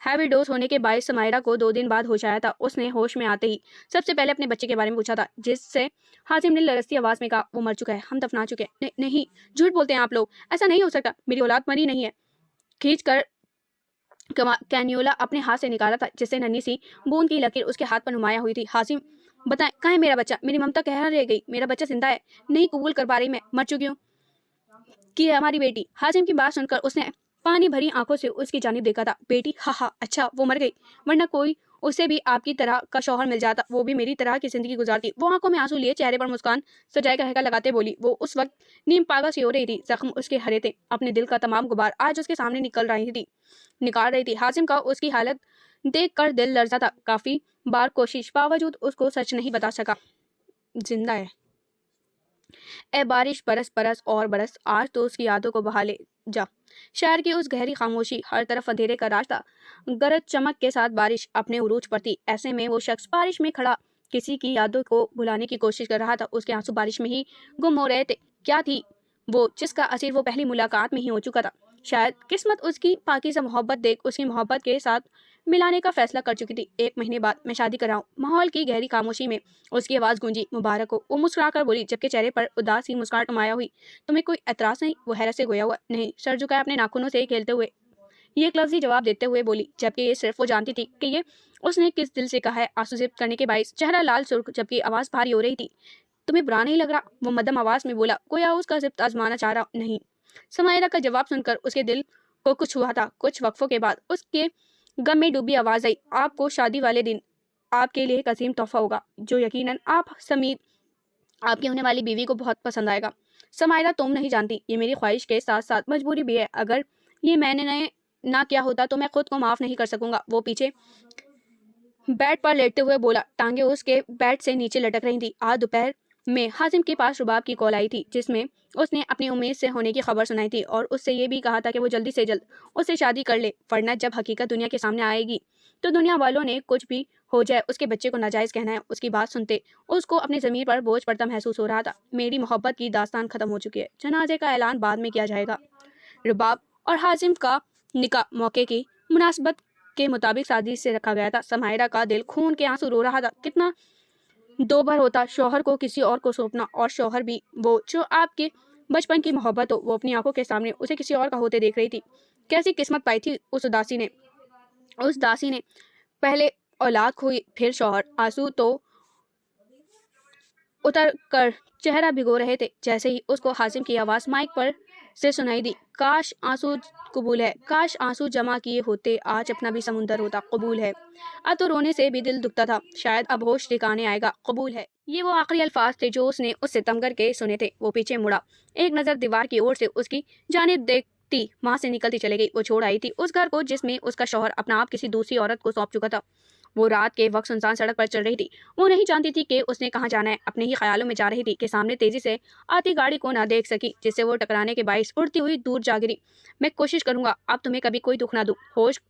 ہیوی ڈوز ہونے کے باعث سمائرہ کو 2 دن بعد ہوش آیا تھا۔ اس نے ہوش میں آتے ہی سب سے پہلے اپنے بچے کے بارے میں پوچھا تھا، جس سے حازم نے لرزتی آواز میں کہا، وہ مر چکا ہے، ہم دفنا چکے ہیں۔ نہیں، جھوٹ بولتے ہیں آپ لوگ، ایسا نہیں ہو سکتا، میری اولاد مری نہیں ہے۔ کھینچ کر کینیولا اپنے ہاتھ سے نکالا تھا، جس سے ننھی سی بوند کی لکیر اس کے ہاتھ پر نمایاں ہوئی تھی۔ حازم بتائیں کہاں ہے میرا بچہ؟ میری ممتا کہاں رہ گئی؟ میرا بچہ زندہ ہے، نہیں قبول کر پا رہی میں، مر چکی ہوں کی ہے ہماری بیٹی۔ حازم کی بات سن کر اس نے پانی بھری آنکھوں سے اس کی جانب دیکھا تھا۔ بیٹی؟ ہاں، اچھا وہ مر گئی، ورنہ کوئی اسے بھی آپ کی طرح کا شوہر مل جاتا، وہ بھی میری طرح کی زندگی گزارتی۔ وہ آنکھوں میں آنسو لیے چہرے پر مسکان سجائے کہکا لگاتے بولی۔ وہ اس وقت نیم پاگل سی ہو رہی تھی، زخم اس کے ہرے تھے، اپنے دل کا تمام غبار آج اس کے سامنے نکال رہی تھی۔ حازم کا اس کی حالت دیکھ کر دل لرزا تھا۔ کافی بار کوشش باوجود اس کو سچ نہیں بتا سکا۔ زندہ ہے۔ اے بارش برس برس اور برس، آج تو اس کی یادوں کو بہا لے جا۔ شہر کی اس گہری خاموشی، ہر طرف اندھیرے کا راستہ، گرج چمک کے ساتھ بارش اپنے عروج پر تھی۔ ایسے میں وہ شخص بارش میں کھڑا کسی کی یادوں کو بھلانے کی کوشش کر رہا تھا۔ اس کے آنسو بارش میں ہی گم ہو رہے تھے۔ کیا تھی وہ جس کا اثر وہ پہلی ملاقات میں ہی ہو چکا تھا؟ شاید قسمت اس کی پاکیزہ محبت دیکھ اس کی محبت کے ساتھ ملانے کا فیصلہ کر چکی تھی۔ 1 مہینے بعد میں شادی کر رہا ہوں۔ ماحول کی گہری خاموشی میں اس کی آواز گونجی، مبارک ہو۔ وہ مسکرا کر بولی، جبکہ چہرے پر اداس سی مسکراہٹ نمایاں ہوئی۔ تمہیں کوئی اعتراض نہیں؟ وہ حیرت سے گویا ہوا۔ نہیں، سر جھکائے اپنے ناخنوں سے کھیلتے ہوئے یہ ایک لفظی جواب دیتے ہوئے بولی، جبکہ یہ صرف وہ جانتی تھی کہ یہ اس نے کس دل سے کہا ہے۔ آنسو ضبط کرنے کے باعث چہرہ لال سرخ، جبکہ آواز بھاری ہو رہی تھی۔ تمہیں برا نہیں لگ رہا؟ وہ مدھم آواز میں بولا، گویا اس کا ضبط آزمانا چاہ رہا۔ نہیں۔ سمائرہ کا جواب سن کر اس کے دل کو کچھ ہوا تھا۔ کچھ وقفوں کے بعد اس کے غم میں ڈوبی آواز آئی، آپ کو شادی والے دن آپ کے لیے ایک عظیم تحفہ ہوگا، جو یقیناً آپ سمیت آپ کی ہونے والی بیوی کو بہت پسند آئے گا۔ سمائرہ، تم نہیں جانتی، یہ میری خواہش کے ساتھ ساتھ مجبوری بھی ہے۔ اگر یہ میں نے نہ کیا ہوتا تو میں خود کو معاف نہیں کر سکوں گا۔ وہ پیچھے بیڈ پر لیٹتے ہوئے بولا، ٹانگیں اس کے بیڈ سے نیچے لٹک رہی تھی۔ آج دوپہر میں حازم کے پاس رباب کی کال آئی تھی، جس میں اس نے اپنی امید سے ہونے کی خبر سنائی تھی اور اس سے یہ بھی کہا تھا کہ وہ جلدی سے جلد اس سے شادی کر لے، ورنہ جب حقیقت دنیا کے سامنے آئے گی تو دنیا والوں نے کچھ بھی ہو جائے اس کے بچے کو ناجائز کہنا ہے۔ اس کی بات سنتے اس کو اپنی ضمیر پر بوجھ پڑتا محسوس ہو رہا تھا۔ میری محبت کی داستان ختم ہو چکی ہے، جنازے کا اعلان بعد میں کیا جائے گا۔ رباب اور حازم کا نکاح موقع کی مناسبت کے مطابق سادگی سے رکھا گیا تھا۔ سمائرہ کا دل خون کے آنسو رو رہا تھا۔ کتنا دوبھر ہوتا شوہر کو کسی اور کو سونپنا، اور شوہر بھی وہ جو آپ کے بچپن کی محبت ہو۔ وہ اپنی آنکھوں کے سامنے اسے کسی اور کا ہوتے دیکھ رہی تھی۔ کیسی قسمت پائی تھی اس داسی نے پہلے اولاد کھوئی، پھر شوہر۔ آنسو تو اتر کر چہرہ بھگو رہے تھے جیسے ہی اس کو حازم کی آواز مائک پر سے سنائی دی، کاش آنسو قبول ہے، کاش آنسو جمع کیے ہوتے، آج اپنا بھی سمندر ہوتا۔ قبول ہے۔ اب تو رونے سے بھی دل دکھتا تھا، شاید اب ہوش ٹھکانے آئے گا۔ قبول ہے، یہ وہ آخری الفاظ تھے جو اس نے اس سے ستمگر کے سنے تھے۔ وہ پیچھے مڑا، ایک نظر دیوار کی اور سے اس کی جانب دیکھتی وہاں سے نکلتی چلی گئی۔ وہ چھوڑ آئی تھی اس گھر کو جس میں اس کا شوہر اپنا آپ کسی دوسری عورت کو سونپ چکا تھا۔ وہ رات کے وقت سنسان سڑک پر چل رہی تھی۔ وہ نہیں جانتی تھی کہ اس نے کہاں جانا ہے۔ اپنے ہی خیالوں میں جا رہی تھی کہ سامنے تیزی سے آتی گاڑی کو نہ دیکھ سکی، جس سے وہ ٹکرانے کے باعث اڑتی ہوئی دور جا گری۔ میں کوشش کروں گا اب تمہیں کبھی کوئی دکھ نہ دوں۔ ہوش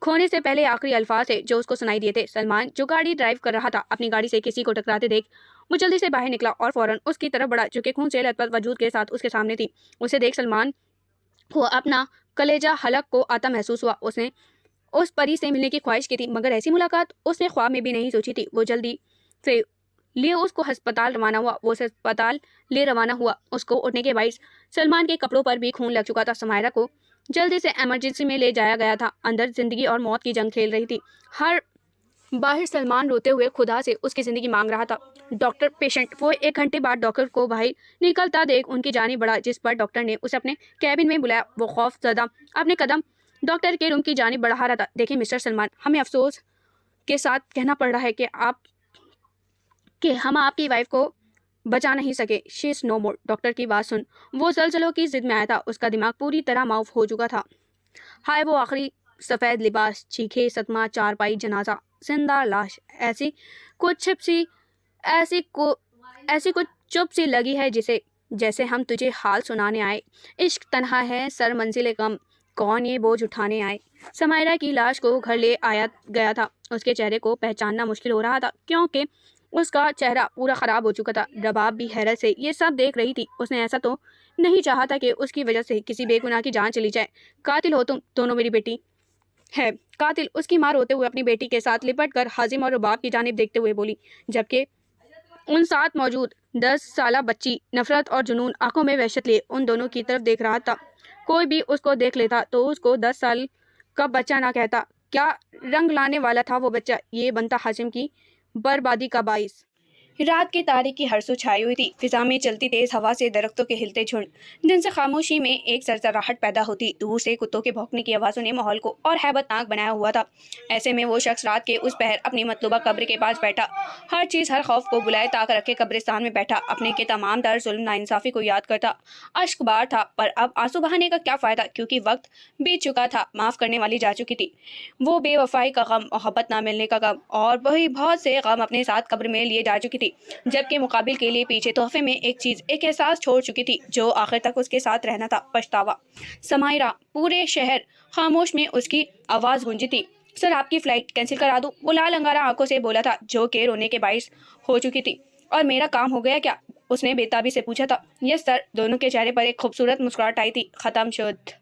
کھونے سے پہلے آخری الفاظ تھے جو اس کو سنائی دیے تھے۔ سلمان جو گاڑی ڈرائیو کر رہا تھا اپنی گاڑی سے کسی کو ٹکراتے دیکھ وہ جلدی سے باہر نکلا اور فوراً اس کی طرف بڑھا، جو کہ خون سے لت پت وجود کے ساتھ اس کے سامنے تھی۔ اسے دیکھ سلمان کو اپنا کلیجہ حلق کو آتا محسوس ہوا۔ اس نے اس پری سے ملنے کی خواہش کی تھی، مگر ایسی ملاقات اس نے خواب میں بھی نہیں سوچی تھی۔ وہ جلدی سے لیے اس کو ہسپتال روانہ ہوا۔ وہ ہسپتال لے روانہ ہوا۔ اس کو اٹھنے کے باعث سلمان کے کپڑوں پر بھی خون لگ چکا تھا۔ سمائرہ کو جلدی سے ایمرجنسی میں لے جایا گیا تھا۔ اندر زندگی اور موت کی جنگ کھیل رہی تھی۔ ہر باہر سلمان روتے ہوئے خدا سے اس کی زندگی مانگ رہا تھا۔ Doctor, patient. وہ 1 گھنٹے بعد ڈاکٹر کو باہر نکلتا دیکھ ان کی جانب بڑھا، جس پر ڈاکٹر نے اسے اپنے کیبن میں بلایا۔ وہ خوف زدہ اپنے قدم ڈاکٹر کے روم کی جانب بڑھا رہا تھا۔ دیکھیں مسٹر سلمان، ہمیں افسوس کے ساتھ کہنا پڑ رہا ہے کہ ہم آپ کی وائف کو بچا نہیں سکے۔ شی از نو مور۔ ڈاکٹر کی بات سن وہ زلزلوں کی ضد میں آیا تھا۔ اس کا دماغ پوری طرح معاف ہو چکا تھا۔ ہائے وہ آخری سفید لباس، چیخے، صدمہ، چارپائی، جنازہ، زندہ لاش، ایسی کچھ چپ سی لگی ہے جیسے ہم تجھے حال سنانے آئے۔ عشق تنہا ہے سر منزل غم، کون یہ بوجھ اٹھانے آئے۔ سمائرہ کی لاش کو گھر لے آیا گیا تھا۔ اس کے چہرے کو پہچاننا مشکل ہو رہا تھا کیونکہ اس کا چہرہ پورا خراب ہو چکا تھا۔ رباب بھی حیرت سے یہ سب دیکھ رہی تھی۔ اس نے ایسا تو نہیں چاہا تھا کہ اس کی وجہ سے کسی بے گناہ کی جان چلی جائے۔ قاتل ہو تم دونوں، میری بیٹی ہے قاتل، اس کی ماں روتے ہوئے اپنی بیٹی کے ساتھ لپٹ کر حازم اور رباب کی جانب دیکھتے ہوئے بولی، جبکہ ان ساتھ موجود 10 سالہ بچی نفرت اور جنون آنکھوں میں وحشت لیے ان دونوں کی طرف دیکھ رہا تھا۔ کوئی بھی اس کو دیکھ لیتا تو اس کو 10 سال کا بچہ نہ کہتا۔ کیا رنگ لانے والا تھا وہ بچہ، یہ بنتا حازم کی بربادی کا باعث۔ رات کی تاریکی ہر سو چھائی ہوئی تھی۔ فضا میں چلتی تیز ہوا سے درختوں کے ہلتے جھنڈ جن سے خاموشی میں ایک زرزراہٹ پیدا ہوتی، دور سے کتوں کے بھونکنے کی آوازوں نے ماحول کو اور ہیبت ناک بنایا ہوا تھا۔ ایسے میں وہ شخص رات کے اس پہر اپنی مطلوبہ قبر کے پاس بیٹھا، ہر چیز ہر خوف کو بلائے طاق رکھے قبرستان میں بیٹھا، اپنے کے تمام در ظلم ناانصافی کو یاد کرتا۔ اشک بار تھا، پر اب آنسو بہانے کا کیا فائدہ، کیونکہ وقت بیت چکا تھا، معاف کرنے والی جا چکی تھی۔ وہ بے وفائی کا غم، محبت نہ ملنے کا غم اور وہی بہت سے غم اپنے ساتھ قبر میں لیے جا چکی تھی۔ تھی، جبکہ مقابل کے لیے پیچھے تحفے میں ایک چیز، ایک احساس چھوڑ چکی تھی جو آخر تک اس کے ساتھ رہنا تھا، پچھتاوا۔ سمائرہ، پورے شہر خاموش میں اس کی آواز گونجی تھی، سر آپ کی فلائٹ کینسل کرا دوں؟ وہ لال انگارہ آنکھوں سے بولا تھا جو کہ رونے کے باعث ہو چکی تھی۔ اور میرا کام ہو گیا کیا؟ اس نے بے تابی سے پوچھا تھا۔ یس سر، دونوں کے چہرے پر ایک خوبصورت مسکراہٹ آئی تھی۔ ختم شد۔